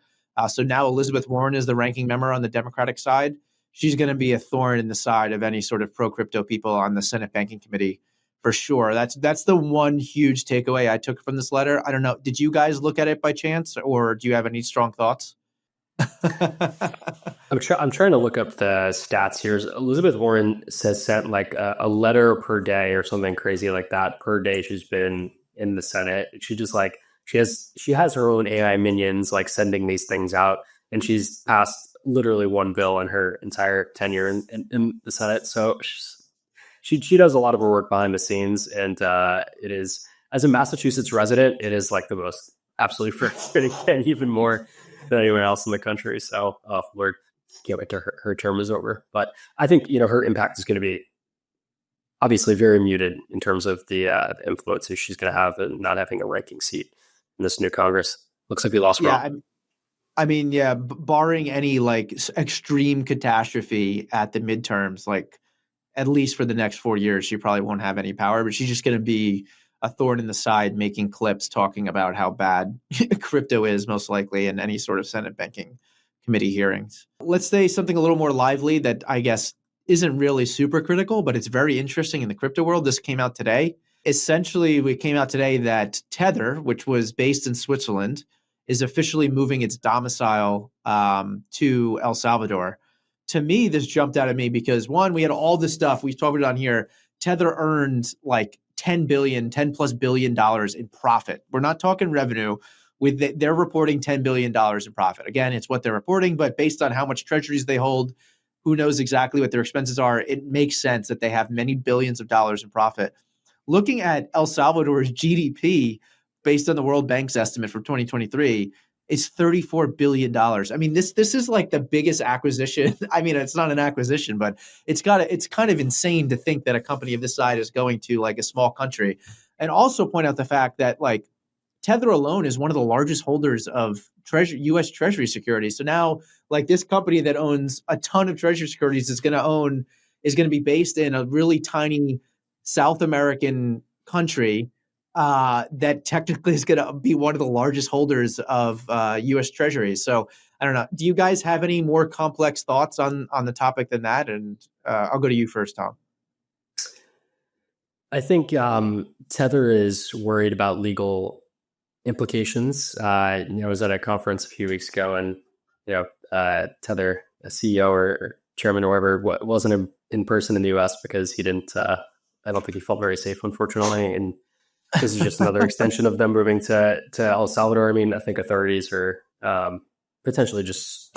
So now Elizabeth Warren is the ranking member on the Democratic side. She's going to be a thorn in the side of any sort of pro-crypto people on the Senate Banking Committee for sure. That's the one huge takeaway I took from this letter. I don't know. Did you guys look at it by chance, or do you have any strong thoughts? I'm trying to look up the stats here. Elizabeth Warren says sent like a letter per day or something crazy like that per day. She's been in the Senate. She has her own AI minions like sending these things out, and she's passed literally one bill in her entire tenure in the Senate. So she does a lot of her work behind the scenes, and it is, as a Massachusetts resident, it is like the most absolutely frustrating and even more than anyone else in the country. So, Lord, can't wait till her term is over. But I think her impact is going to be obviously very muted in terms of the influence she's going to have in not having a ranking seat in this new Congress. Looks like we lost Ron. Barring any like extreme catastrophe at the midterms, like at least for the next 4 years, she probably won't have any power, but she's just going to be a thorn in the side, making clips talking about how bad crypto is, most likely, in any sort of Senate Banking Committee hearings. Let's say something a little more lively that I guess isn't really super critical, but it's very interesting in the crypto world. This came out today. Essentially, we came out today that Tether, which was based in Switzerland, is officially moving its domicile to El Salvador. To me, this jumped out at me because, one, we had all this stuff. We've talked about it on here. Tether earned like $10 plus billion in profit. We're not talking revenue. They're reporting $10 billion in profit. Again, it's what they're reporting, but based on how much treasuries they hold, who knows exactly what their expenses are, it makes sense that they have many billions of dollars in profit. Looking at El Salvador's GDP, based on the World Bank's estimate for 2023, is $34 billion. I mean, this is like the biggest acquisition. I mean, it's not an acquisition, but it's kind of insane to think that a company of this size is going to like a small country. And also point out the fact that like Tether alone is one of the largest holders of U.S. Treasury securities. So now, like this company that owns a ton of Treasury securities is going to be based in a really tiny South American country that technically is going to be one of the largest holders of U.S. Treasuries. So I don't know. Do you guys have any more complex thoughts on the topic than that? And I'll go to you first, Tom. I think Tether is worried about legal implications. I was at a conference a few weeks ago, and Tether, a CEO or chairman or whatever, wasn't in person in the U.S. because he didn't. I don't think he felt very safe, unfortunately, and this is just another extension of them moving to El Salvador. I mean, I think authorities are potentially just,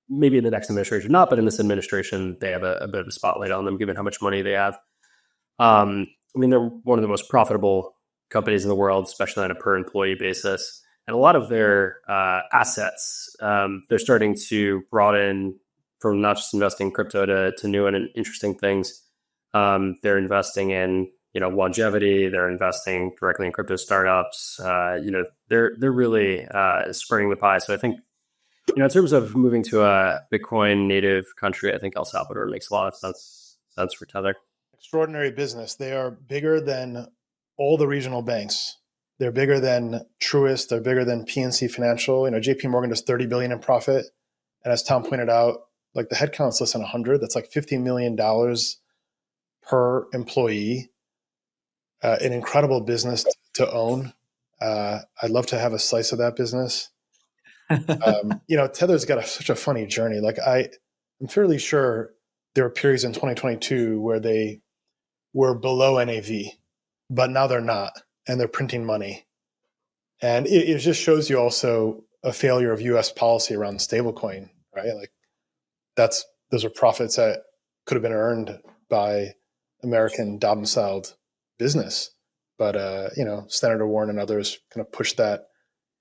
maybe in the next administration, not, but in this administration, they have a bit of a spotlight on them, given how much money they have. I mean, they're one of the most profitable companies in the world, especially on a per employee basis. And a lot of their assets, they're starting to broaden from not just investing in crypto to new and interesting things. They're investing in longevity. They're investing directly in crypto startups. They're really spreading the pie. So I think, in terms of moving to a Bitcoin native country, I think El Salvador makes a lot of sense for Tether. Extraordinary business. They are bigger than all the regional banks. They're bigger than Truist. They're bigger than PNC Financial. JP Morgan does $30 billion in profit. And as Tom pointed out, like the headcount's less than 100. That's like $50 million per employee. An incredible business to own. I'd love to have a slice of that business. Tether's got such a funny journey. Like I'm fairly sure there were periods in 2022 where they were below NAV, but now they're not, and they're printing money. And it just shows you also a failure of U.S. policy around stablecoin, right? Like those are profits that could have been earned by American domiciled business, but Senator Warren and others kind of pushed that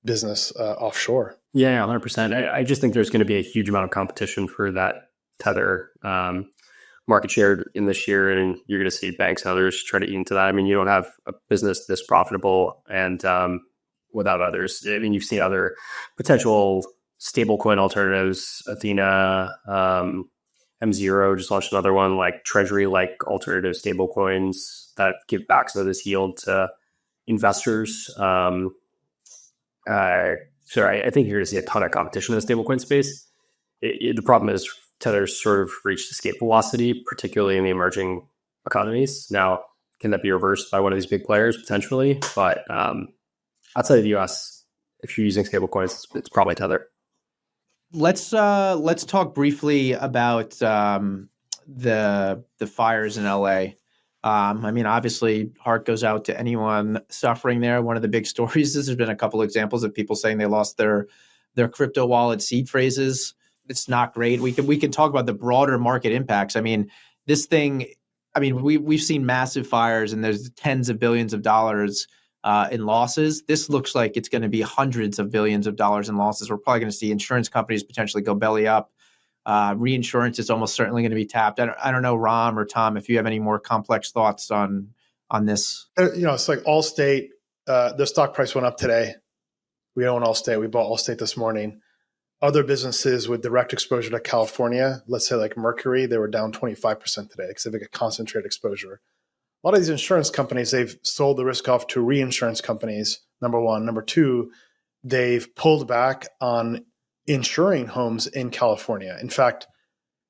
business offshore. Yeah, 100%. I just think there's going to be a huge amount of competition for that Tether market share in this year, and you're going to see banks and others try to eat into that. I mean, you don't have a business this profitable and without others. I mean, you've seen other potential stablecoin alternatives. Athena, M0 just launched another one, like Treasury-like alternative stablecoins that give back some of this yield to investors. So I think you're going to see a ton of competition in the stablecoin space. The problem is Tether's sort of reached escape velocity, particularly in the emerging economies. Now, can that be reversed by one of these big players potentially? But outside of the US, if you're using stablecoins, it's probably Tether. Let's talk briefly about the fires in LA. I mean, obviously, heart goes out to anyone suffering there. One of the big stories is there's been a couple examples of people saying they lost their crypto wallet seed phrases. It's not great. We can talk about the broader market impacts. I mean, this thing. I mean, we've seen massive fires and there's tens of billions of dollars in losses. This looks like it's going to be hundreds of billions of dollars in losses. We're probably going to see insurance companies potentially go belly up. Reinsurance is almost certainly going to be tapped. I don't know, Ram or Tom, if you have any more complex thoughts on this. It's like Allstate. The stock price went up today. We own Allstate. We bought Allstate this morning. Other businesses with direct exposure to California, let's say like Mercury, they were down 25% today because they have a concentrated exposure. A lot of these insurance companies, they've sold the risk off to reinsurance companies, number one. Number two, they've pulled back on insuring homes in California. In fact,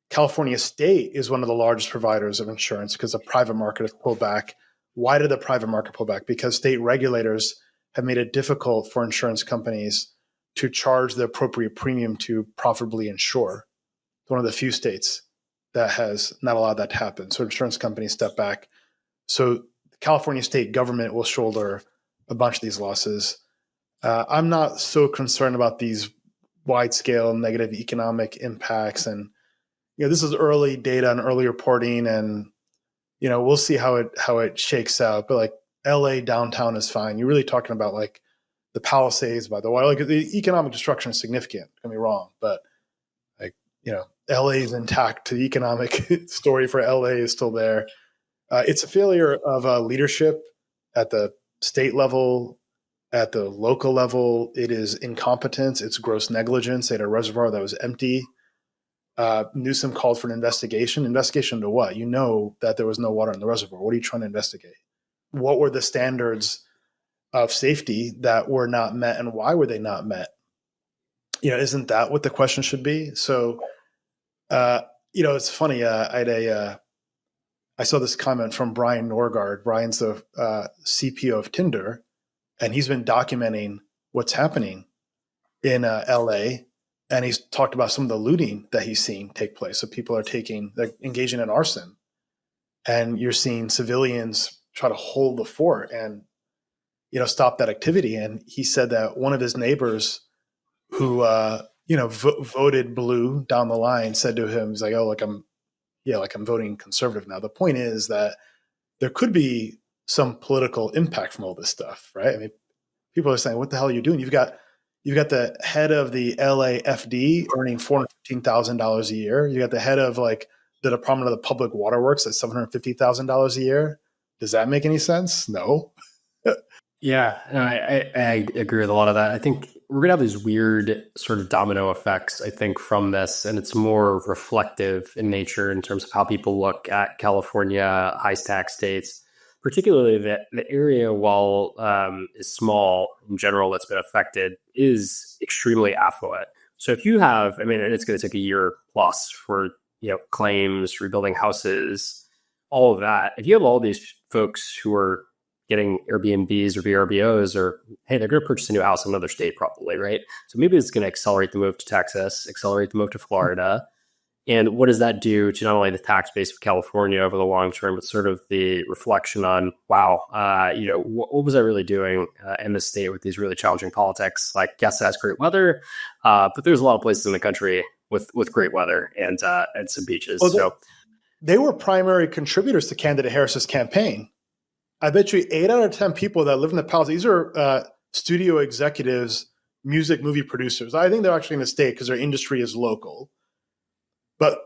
California State is one of the largest providers of insurance because the private market has pulled back. Why did the private market pull back? Because state regulators have made it difficult for insurance companies to charge the appropriate premium to profitably insure. It's one of the few states that has not allowed that to happen. So insurance companies step back. So the California state government will shoulder a bunch of these losses. I'm not so concerned about these wide-scale negative economic impacts. And this is early data and early reporting, and we'll see how it shakes out. But like LA downtown is fine. You're really talking about like the Palisades by the water. Like the economic destruction is significant. Don't get me wrong, but LA is intact. The economic story for LA is still there. It's a failure of leadership at the state level, at the local level. It is incompetence. It's gross negligence. They had a reservoir that was empty. Newsom called for an investigation. Investigation into what? You know that there was no water in the reservoir. What are you trying to investigate? What were the standards of safety that were not met, and why were they not met? Isn't that what the question should be? So, it's funny. I saw this comment from Brian Norgard. Brian's the CPO of Tinder, and he's been documenting what's happening in LA. And he's talked about some of the looting that he's seen take place. So people are they're engaging in arson, and you're seeing civilians try to hold the fort and stop that activity. And he said that one of his neighbors who voted blue down the line said to him, he's like, "Oh, I'm voting conservative now." The point is that there could be some political impact from all this stuff, right? I mean, people are saying, "What the hell are you doing?" You've got the head of the LAFD earning $415,000 a year. You got the head of like the Department of the Public Waterworks at $750,000 a year. Does that make any sense? No. Yeah, no, I agree with a lot of that. I think we're going to have these weird sort of domino effects, I think, from this. And it's more reflective in nature in terms of how people look at California, high tax states, particularly the area, while is small in general that's been affected, is extremely affluent. So if you have, and it's going to take a year plus for, claims, rebuilding houses, all of that. If you have all these folks who are getting Airbnbs or VRBOs, or hey, they're going to purchase a new house in another state probably, right? So maybe it's going to accelerate the move to Texas, accelerate the move to Florida. And what does that do to not only the tax base of California over the long term, but sort of the reflection on, wow, what was I really doing in this state with these really challenging politics? Like, yes, it has great weather, but there's a lot of places in the country with great weather and some beaches. Well, they were primary contributors to candidate Harris's campaign. I bet you 8 out of 10 people that live in the palace, these are studio executives, movie producers. I think they're actually in the state because their industry is local. But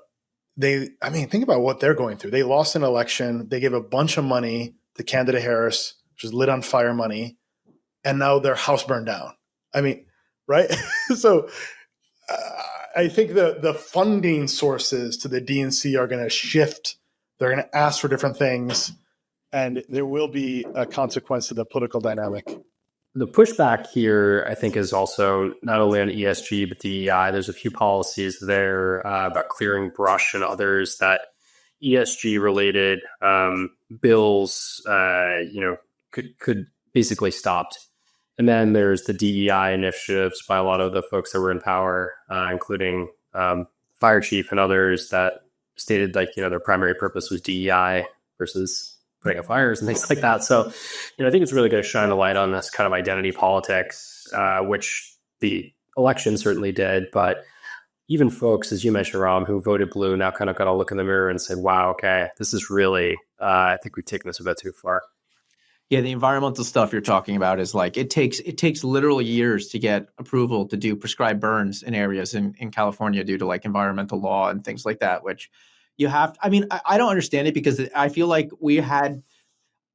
think about what they're going through. They lost an election. They gave a bunch of money to candidate Harris, which is lit on fire money. And now their house burned down. Right? So I think the funding sources to the DNC are going to shift. They're going to ask for different things. And there will be a consequence to the political dynamic. The pushback here, I think, is also not only on ESG, but DEI. There's a few policies there about clearing brush and others that ESG-related bills, could basically stopped. And then there's the DEI initiatives by a lot of the folks that were in power, including fire chief and others that stated their primary purpose was DEI versus putting out fires and things like that. So, I think it's really going to shine a light on this kind of identity politics, which the election certainly did. But even folks, as you mentioned, Ram, who voted blue now kind of got to look in the mirror and said, wow, okay, this is really, I think we've taken this a bit too far. Yeah, the environmental stuff you're talking about is like it takes literal years to get approval to do prescribed burns in areas in California due to like environmental law and things like that, which you have. I don't understand it because I feel like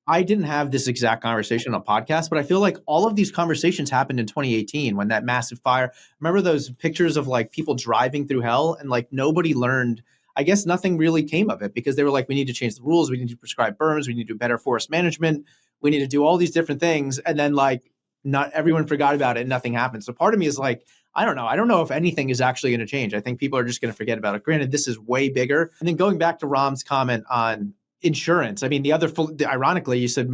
I didn't have this exact conversation on a podcast, but I feel like all of these conversations happened in 2018 when that massive fire. Remember those pictures of like people driving through hell and like nobody learned. I guess nothing really came of it because they were like, we need to change the rules. We need to prescribe burns. We need to do better forest management. We need to do all these different things. And then like not everyone forgot about it and nothing happened. So part of me is like, I don't know. I don't know if anything is actually going to change. I think people are just going to forget about it. Granted, this is way bigger. And then going back to Ram's comment on insurance, ironically, you said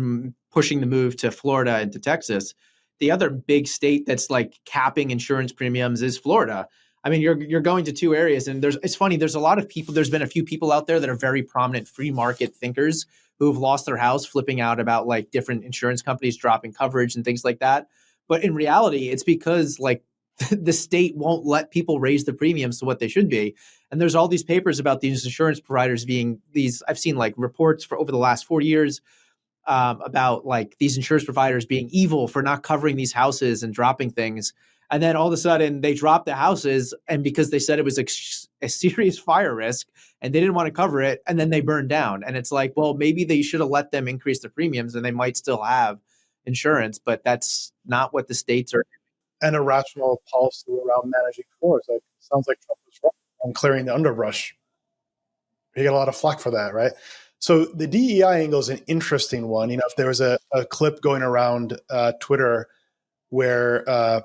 pushing the move to Florida and to Texas. The other big state that's like capping insurance premiums is Florida. You're going to two areas and it's funny. There's a lot of people, there's been a few people out there that are very prominent free market thinkers who've lost their house flipping out about like different insurance companies dropping coverage and things like that. But in reality, it's because like the state won't let people raise the premiums to what they should be. And there's all these papers about these insurance providers being I've seen like reports for over the last 4 years about like these insurance providers being evil for not covering these houses and dropping things. And then all of a sudden they dropped the houses and because they said it was a serious fire risk and they didn't want to cover it and then they burned down. And it's like, well, maybe they should have let them increase the premiums and they might still have insurance, but that's not what the states are. And a rational policy around managing forests. It sounds like Trump was right on clearing the underbrush. You get a lot of flack for that, right? So the DEI angle is an interesting one. If there was a clip going around Twitter where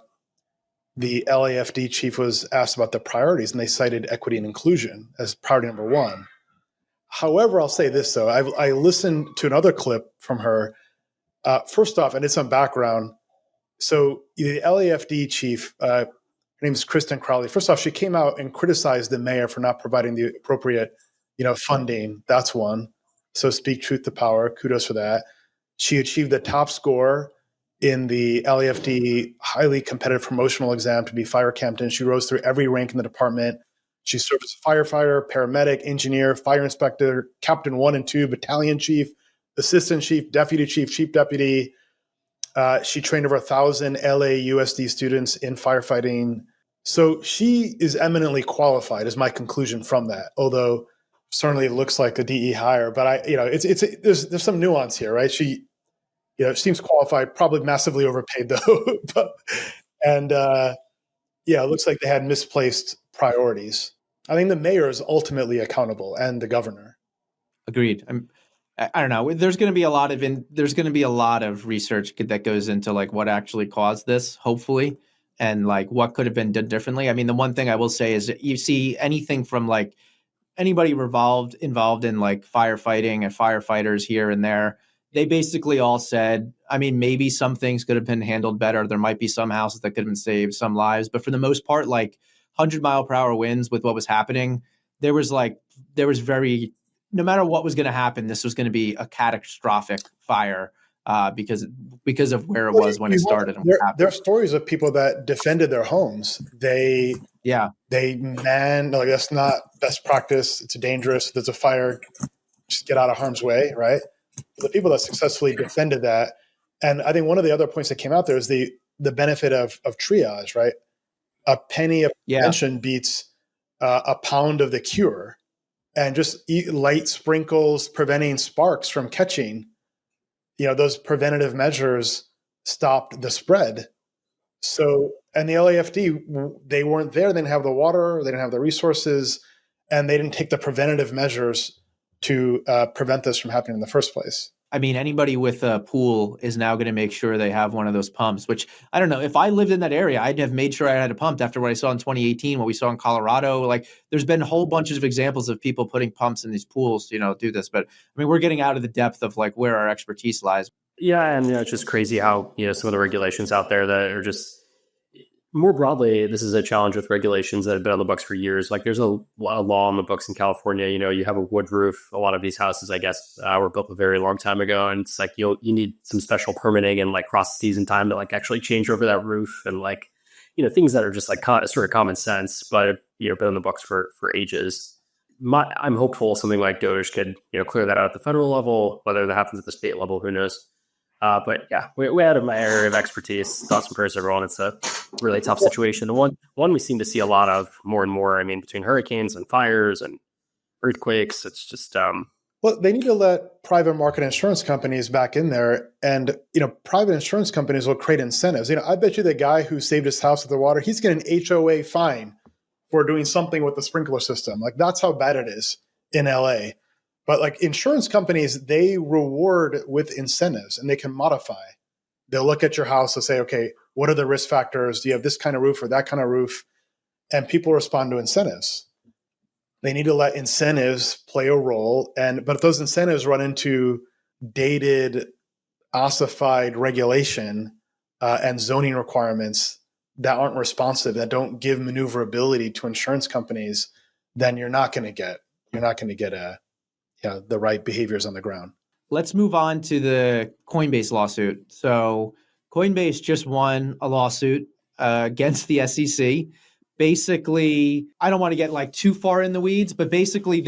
the LAFD chief was asked about the priorities and they cited equity and inclusion as priority number one. However, I'll say this, though. I listened to another clip from her. First off, and it's some background. So the LAFD chief, her name is Kristen Crowley. First off, she came out and criticized the mayor for not providing the appropriate, funding. That's one. So speak truth to power. Kudos for that. She achieved the top score in the LAFD highly competitive promotional exam to be fire captain. She rose through every rank in the department. She served as a firefighter, paramedic, engineer, fire inspector, captain 1 and 2, battalion chief, assistant chief, deputy chief, chief deputy. She trained over 1,000 LAUSD students in firefighting. So she is eminently qualified, is my conclusion from that. Although certainly it looks like a DE hire, but there's some nuance here, right? She, seems qualified, probably massively overpaid though. It looks like they had misplaced priorities. I think the mayor is ultimately accountable and the governor. Agreed. I don't know. There's going to be a lot of research that goes into like what actually caused this, hopefully, and like what could have been done differently. The one thing I will say is that you see anything from like anybody involved in like firefighting and firefighters here and there, they basically all said, maybe some things could have been handled better. There might be some houses that could have been saved, some lives, but for the most part, like 100-mile-per-hour winds with what was happening, there was very, no matter what was going to happen, this was going to be a catastrophic fire because of where it was when it started and what happened. There are stories of people that defended their homes. They that's not best practice. It's dangerous. There's a fire. Just get out of harm's way, right? The people that successfully defended that, and I think one of the other points that came out there is the benefit of triage, right? A penny of prevention beats a pound of the cure, and just light sprinkles preventing sparks from catching. Those preventative measures stopped the spread. So, and the LAFD, they weren't there. They didn't have the water. They didn't have the resources, and they didn't take the preventative measures to prevent this from happening in the first place. I mean, anybody with a pool is now going to make sure they have one of those pumps, which I don't know. If I lived in that area, I'd have made sure I had a pump after what I saw in 2018, what we saw in Colorado. Like, there's been whole bunches of examples of people putting pumps in these pools, do this. But I mean, we're getting out of the depth of like where our expertise lies. Yeah. And it's just crazy how, some of the regulations out there that are just, more broadly, this is a challenge with regulations that have been on the books for years. Like there's a law on the books in California, you have a wood roof. A lot of these houses, I guess, were built a very long time ago. And it's like, you need some special permitting and like processes and time to like actually change over that roof and like, things that are just like sort of common sense, but, been on the books for ages. I'm hopeful something like Doge could, clear that out at the federal level. Whether that happens at the state level, who knows? But yeah, way out of my area of expertise. Thoughts and prayers, everyone. It's a really tough situation. The one we seem to see a lot of more and more. I mean, between hurricanes and fires and earthquakes, it's just. Well, they need to let private market insurance companies back in there, and private insurance companies will create incentives. I bet you the guy who saved his house with the water, he's getting an HOA fine for doing something with the sprinkler system. Like that's how bad it is in LA. But like insurance companies, they reward with incentives and they can modify. They'll look at your house and say, okay, what are the risk factors? Do you have this kind of roof or that kind of roof? And people respond to incentives. They need to let incentives play a role. But if those incentives run into dated, ossified regulation and zoning requirements that aren't responsive, that don't give maneuverability to insurance companies, then you're not going to get the right behaviors on the ground. Let's move on to the Coinbase lawsuit. So Coinbase just won a lawsuit against the SEC. Basically, I don't want to get like too far in the weeds, but basically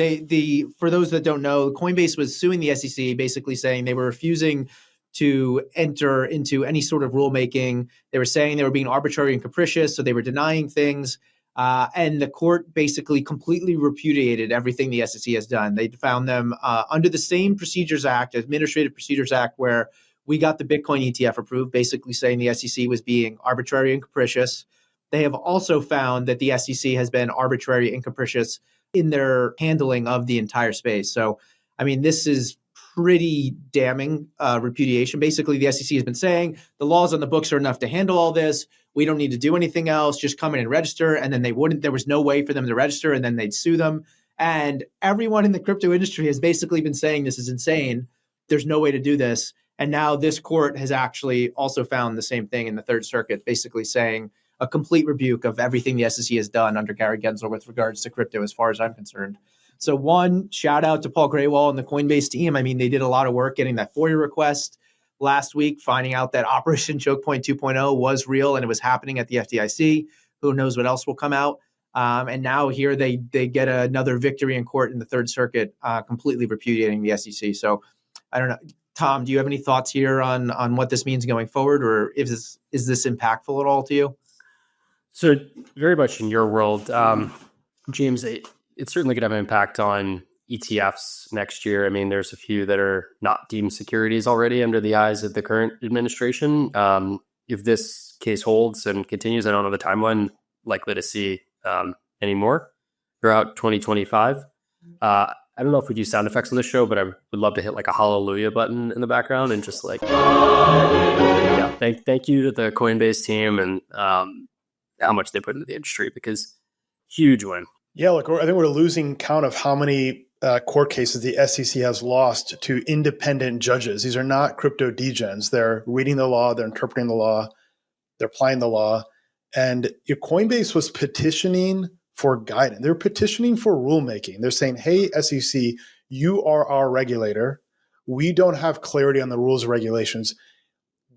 for those that don't know, Coinbase was suing the SEC, basically saying they were refusing to enter into any sort of rulemaking. They were saying they were being arbitrary and capricious, so they were denying things. And the court basically completely repudiated everything the SEC has done. They found them under the same Procedures Act, Administrative Procedures Act, where we got the Bitcoin ETF approved, basically saying the SEC was being arbitrary and capricious. They have also found that the SEC has been arbitrary and capricious in their handling of the entire space. So, I mean, this is pretty damning repudiation. Basically, the SEC has been saying the laws on the books are enough to handle all this. We don't need to do anything else. Just come in and register. And then they wouldn't. There was no way for them to register, and then they'd sue them. And everyone in the crypto industry has basically been saying this is insane. There's no way to do this. And now this court has actually also found the same thing in the Third Circuit, basically saying a complete rebuke of everything the SEC has done under Gary Gensler with regards to crypto, as far as I'm concerned. So one, shout out to Paul Graywall and the Coinbase team. I mean, they did a lot of work getting that FOIA request last week, finding out that Operation Choke Point 2.0 was real and it was happening at the FDIC. Who knows what else will come out? And now here they get another victory in court in the Third Circuit, completely repudiating the SEC. So I don't know. Tom, do you have any thoughts here on what this means going forward, or is this impactful at all to you? So very much in your world, James, it's certainly going to have an impact on ETFs next year. I mean, there's a few that are not deemed securities already under the eyes of the current administration. If this case holds and continues, I don't know the timeline likely to see any more throughout 2025. I don't know if we do sound effects on the show, but I would love to hit like a hallelujah button in the background and just like, yeah, thank you to the Coinbase team and how much they put into the industry, because huge win. Yeah, look, I think we're losing count of how many court cases the SEC has lost to independent judges. These are not crypto degens. They're reading the law, they're interpreting the law, they're applying the law. And Coinbase was petitioning for guidance. They're petitioning for rulemaking. They're saying, hey, SEC, you are our regulator. We don't have clarity on the rules and regulations.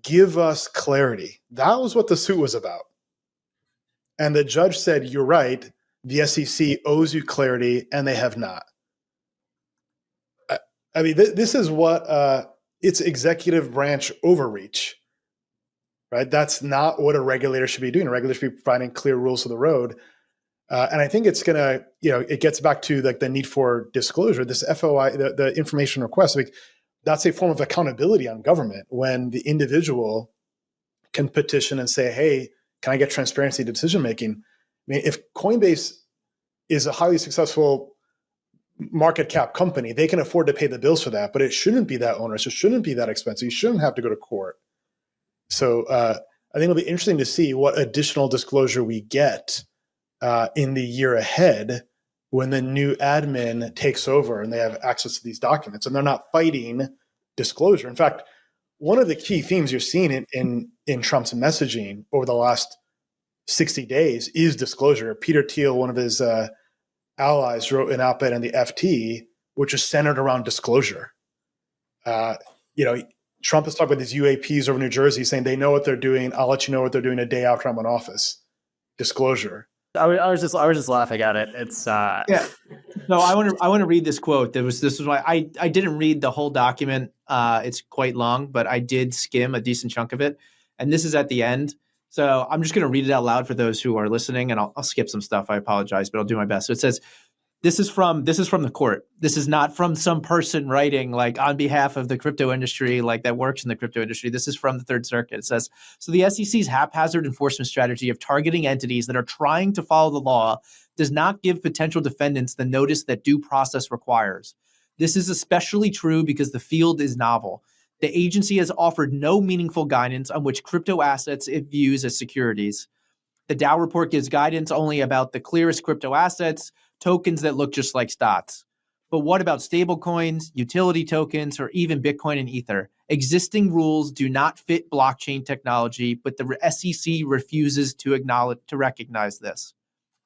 Give us clarity. That was what the suit was about. And the judge said, you're right. The SEC owes you clarity, and they have not. I mean, this is what it's executive branch overreach, right? That's not what a regulator should be doing. A regulator should be providing clear rules of the road. And I think it's going to, it gets back to like the need for disclosure. This FOI, the information request, like, that's a form of accountability on government when the individual can petition and say, hey, can I get transparency to decision making? I mean, if Coinbase is a highly successful market cap company, they can afford to pay the bills for that, but it shouldn't be that onerous. It shouldn't be that expensive. You shouldn't have to go to court. So I think it'll be interesting to see what additional disclosure we get in the year ahead when the new admin takes over and they have access to these documents and they're not fighting disclosure. In fact, one of the key themes you're seeing in Trump's messaging over the last 60 days is disclosure. Peter Thiel, one of his allies, wrote an op-ed in the FT, which is centered around disclosure. Trump is talking about these UAPs over New Jersey, saying they know what they're doing. I'll let you know what they're doing a day after I'm in office. Disclosure. I was just laughing at it. It's Yeah. No, I want to read this quote. This is why I didn't read the whole document. It's quite long, but I did skim a decent chunk of it, and this is at the end. So I'm just going to read it out loud for those who are listening, and I'll skip some stuff. I apologize, but I'll do my best. So it says, This is from the court. This is not from some person writing like on behalf of the crypto industry, like that works in the crypto industry. This is from the Third Circuit. It says, so the SEC's haphazard enforcement strategy of targeting entities that are trying to follow the law does not give potential defendants the notice that due process requires. This is especially true because the field is novel. The agency has offered no meaningful guidance on which crypto assets it views as securities. The Dow report gives guidance only about the clearest crypto assets, tokens that look just like stocks. But what about stablecoins, utility tokens, or even Bitcoin and Ether? Existing rules do not fit blockchain technology, but the SEC refuses to recognize this.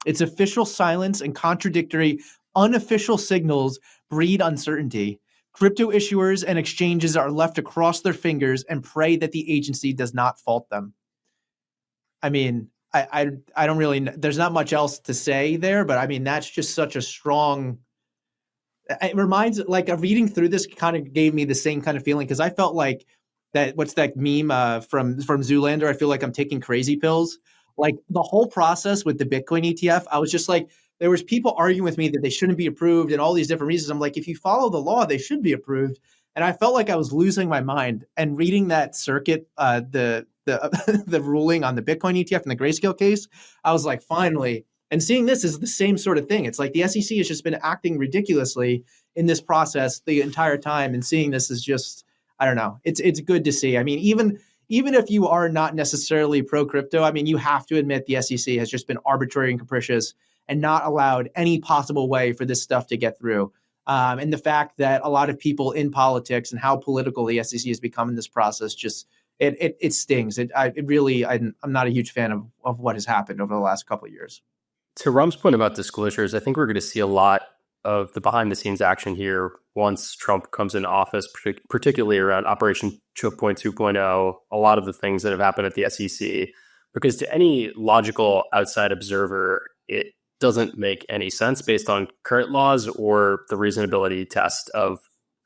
Its official silence and contradictory unofficial signals breed uncertainty. Crypto issuers and exchanges are left to cross their fingers and pray that the agency does not fault them. I mean, I don't really, there's not much else to say there, but I mean, that's just such a strong, it reminds, like, reading through this kind of gave me the same kind of feeling, because I felt like that, what's that meme from Zoolander? I feel like I'm taking crazy pills. Like the whole process with the Bitcoin ETF, I was just like, there was people arguing with me that they shouldn't be approved and all these different reasons. I'm like, if you follow the law, they should be approved. And I felt like I was losing my mind. And reading that circuit, the ruling on the Bitcoin ETF and the Grayscale case, I was like, finally. And seeing this is the same sort of thing. It's like the SEC has just been acting ridiculously in this process the entire time. And seeing this is just, I don't know. It's good to see. I mean, even if you are not necessarily pro crypto, I mean, you have to admit the SEC has just been arbitrary and capricious and not allowed any possible way for this stuff to get through. And the fact that a lot of people in politics and how political the SEC has become in this process, just it stings. I'm not a huge fan of what has happened over the last couple of years. To Rum's point about disclosures, I think we're going to see a lot of the behind the scenes action here once Trump comes into office, particularly around Operation Choke Point 2.0, a lot of the things that have happened at the SEC, because to any logical outside observer, it doesn't make any sense based on current laws or the reasonability test of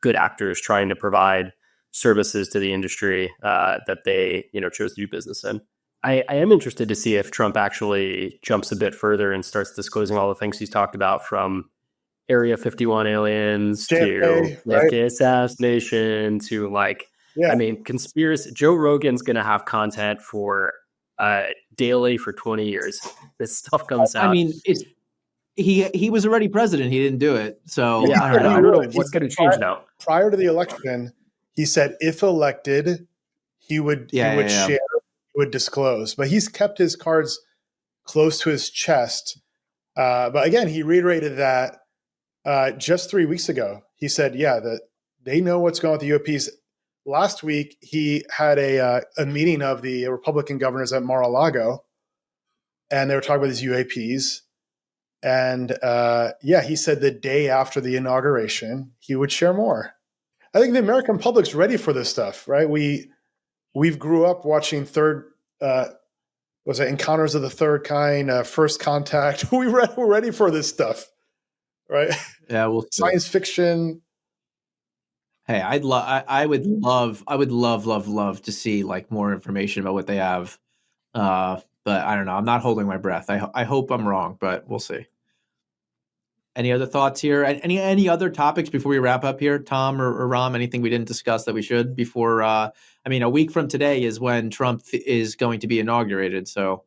good actors trying to provide services to the industry that they chose to do business in. I am interested to see if Trump actually jumps a bit further and starts disclosing all the things he's talked about, from Area 51 aliens JFK, to JFK assassination to conspiracy. Joe Rogan's going to have content for daily for 20 years. This stuff comes out. I mean, he was already president. He didn't do it. So yeah, I don't know what's going to change now. Prior to the election, he said if elected, he would share, he would disclose. But he's kept his cards close to his chest. But again, he reiterated that just 3 weeks ago. He said, that they know what's going on with the UAPs. Last week, he had a meeting of the Republican governors at Mar-a-Lago, and they were talking about these UAPs. And he said the day after the inauguration, he would share more. I think the American public's ready for this stuff, right? We've grew up watching Encounters of the Third Kind, First Contact. We're ready for this stuff, right? Yeah, well, science fiction. Hey, I would love to see like more information about what they have. But I don't know. I'm not holding my breath. I hope I'm wrong, but we'll see. Any other thoughts here? Any other topics before we wrap up here, Tom or Ram? Anything we didn't discuss that we should before? A week from today is when Trump is going to be inaugurated. So,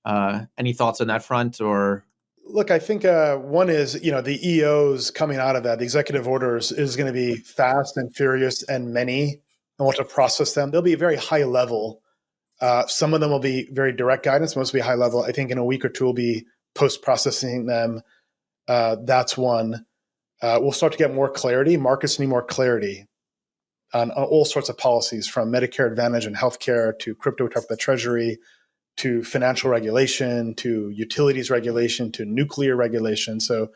any thoughts on that front? Or look, I think one is the EOs coming out of that, the executive orders, is going to be fast and furious and many, and we'll have to process them. They'll be very high level. Some of them will be very direct guidance. Most will be high level. I think in a week or two we'll be post processing them. That's one. We'll start to get more clarity. Markets need more clarity on all sorts of policies, from Medicare Advantage and healthcare to crypto, talk about the Treasury, to financial regulation, to utilities regulation, to nuclear regulation. So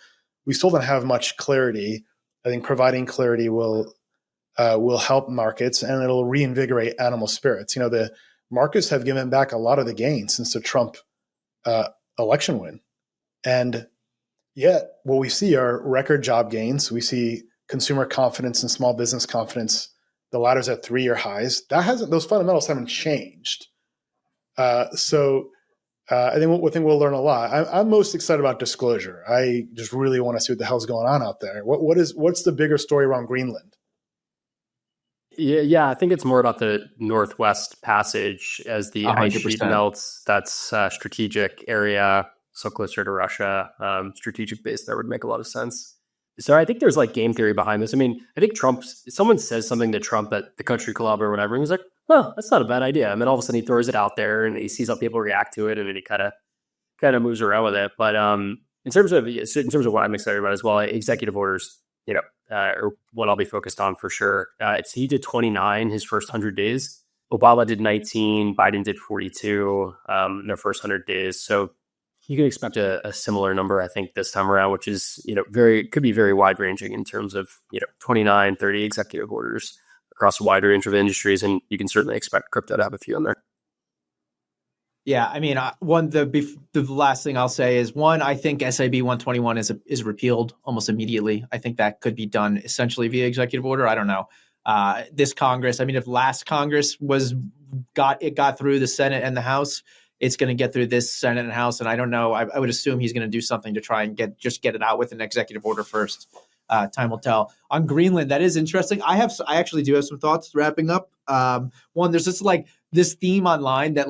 we still don't have much clarity. I think providing clarity will help markets, and it'll reinvigorate animal spirits. The markets have given back a lot of the gains since the Trump election win, and yet, what we see are record job gains. We see consumer confidence and small business confidence. The latter's at 3-year highs. Those fundamentals haven't changed. So I think we'll learn a lot. I'm most excited about disclosure. I just really want to see what the hell's going on out there. What's the bigger story around Greenland? Yeah, I think it's more about the Northwest Passage as the 100%. ice sheet melts. That's a strategic area, so closer to Russia, strategic base that would make a lot of sense. So I think there's like game theory behind this. I think someone says something to Trump at the country club or whatever, and he's like, well, that's not a bad idea. And then all of a sudden he throws it out there and he sees how people react to it, and then he kind of moves around with it. But in terms of what I'm excited about as well, executive orders, or what I'll be focused on for sure. He did 29 his first 100 days. Obama did 19. Biden did 42 in their first 100 days. So you can expect a similar number, I think, this time around, which is, could be very wide ranging in terms of, 29, 30 executive orders across a wide range of industries. And you can certainly expect crypto to have a few in there. Yeah, the last thing I'll say is, I think SAB 121 is repealed almost immediately. I think that could be done essentially via executive order. I don't know. This Congress, if last Congress got through the Senate and the House, it's going to get through this Senate and House. And I don't know. I would assume he's going to do something to try and get it out with an executive order first. Time will tell. On Greenland, that is interesting. I actually do have some thoughts wrapping up. One, there's this theme online that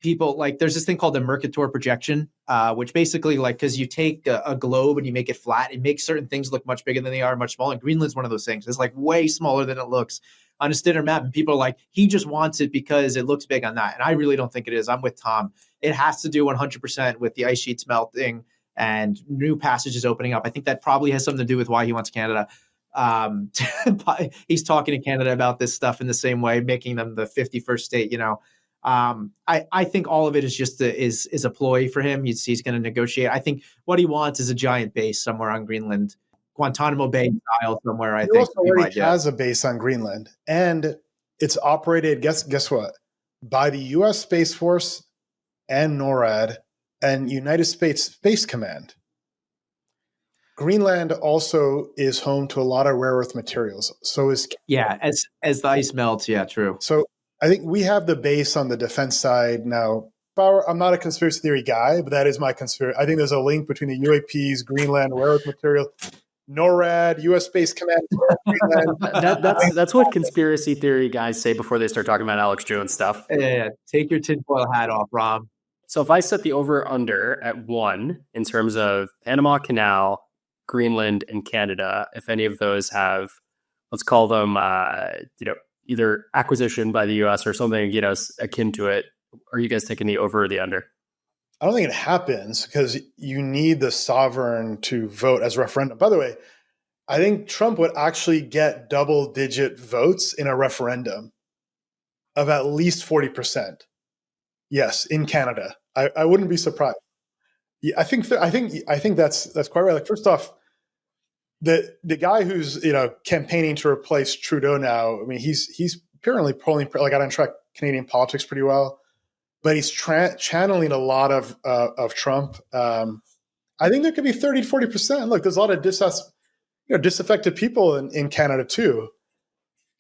people there's this thing called the Mercator projection, which basically because you take a globe and you make it flat, it makes certain things look much bigger than they are, much smaller. And Greenland's one of those things. It's way smaller than it looks on a standard map. And people are like, he just wants it because it looks big on that. And I really don't think it is. I'm with Tom. It has to do 100% with the ice sheets melting and new passages opening up. I think that probably has something to do with why he wants Canada. He's talking to Canada about this stuff in the same way, making them the 51st state, I think all of it is just is a ploy for him. He's going to negotiate. I think what he wants is a giant base somewhere on Greenland, Guantanamo Bay style somewhere. I think he also already has a base on Greenland, and it's operated. Guess what? By the U.S. Space Force and NORAD and United States Space Command. Greenland also is home to a lot of rare earth materials. So is as the ice melts. Yeah, true. So I think we have the base on the defense side now. I'm not a conspiracy theory guy, but that is my conspiracy. I think there's a link between the UAPs, Greenland, rare earth material, NORAD, U.S. Space Command. That's what conspiracy theory guys say before they start talking about Alex Jones stuff. Yeah, take your tinfoil hat off, Rob. So if I set the over/under at 1 in terms of Panama Canal, Greenland, and Canada, if any of those have, let's call them, either acquisition by the U.S. or something, akin to it, are you guys taking the over or the under? I don't think it happens because you need the sovereign to vote as referendum. By the way, I think Trump would actually get double-digit votes in a referendum of at least 40%. Yes, in Canada. I wouldn't be surprised. Yeah, I think that's quite right. Like, first off, the guy who's campaigning to replace Trudeau now, I mean, he's apparently polling like, I don't track Canadian politics pretty well, but he's channeling a lot of Trump. I think there could be 30 to 40%. Look, there's a lot of disaffected people in Canada too.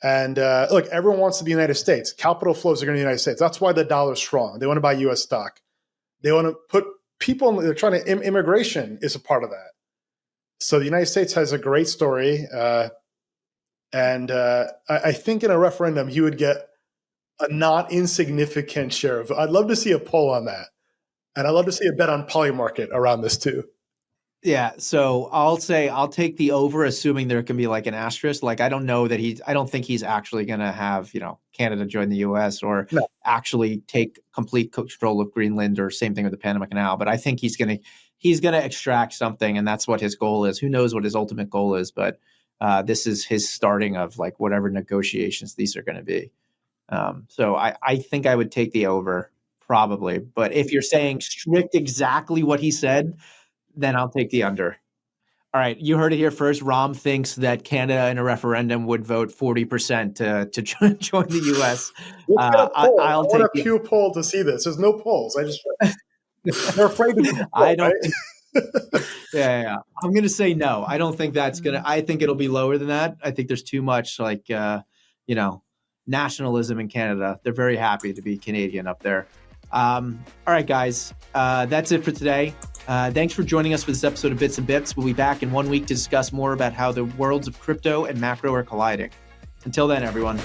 And look, everyone wants to be in the United States. Capital flows are going to the United States. That's why the dollar's strong. They want to buy U.S. stock. They want to put people, they're trying to, immigration is a part of that. So the United States has a great story. And I think in a referendum, he would get a not insignificant share of. I'd love to see a poll on that. And I'd love to see a bet on Polymarket around this too. Yeah, so I'll take the over, assuming there can be like an asterisk. Like, I don't think he's actually going to have, Canada join the US or actually take complete control of Greenland, or same thing with the Panama Canal. But I think he's going to extract something, and that's what his goal is. Who knows what his ultimate goal is, but this is his starting of like whatever negotiations these are going to be. So I think I would take the over probably. But if you're saying strict exactly what he said, then I'll take the under. All right, you heard it here first. Rom thinks that Canada in a referendum would vote 40% to join the U.S. I'll take a Pew poll to see this. There's no polls. They're afraid to do the poll, I don't. right? Yeah. I'm going to say no. I don't think that's going to. I think it'll be lower than that. I think there's too much nationalism in Canada. They're very happy to be Canadian up there. All right, guys, that's it for today. Thanks for joining us for this episode of Bits and Bips. We'll be back in 1 week to discuss more about how the worlds of crypto and macro are colliding. Until then, everyone.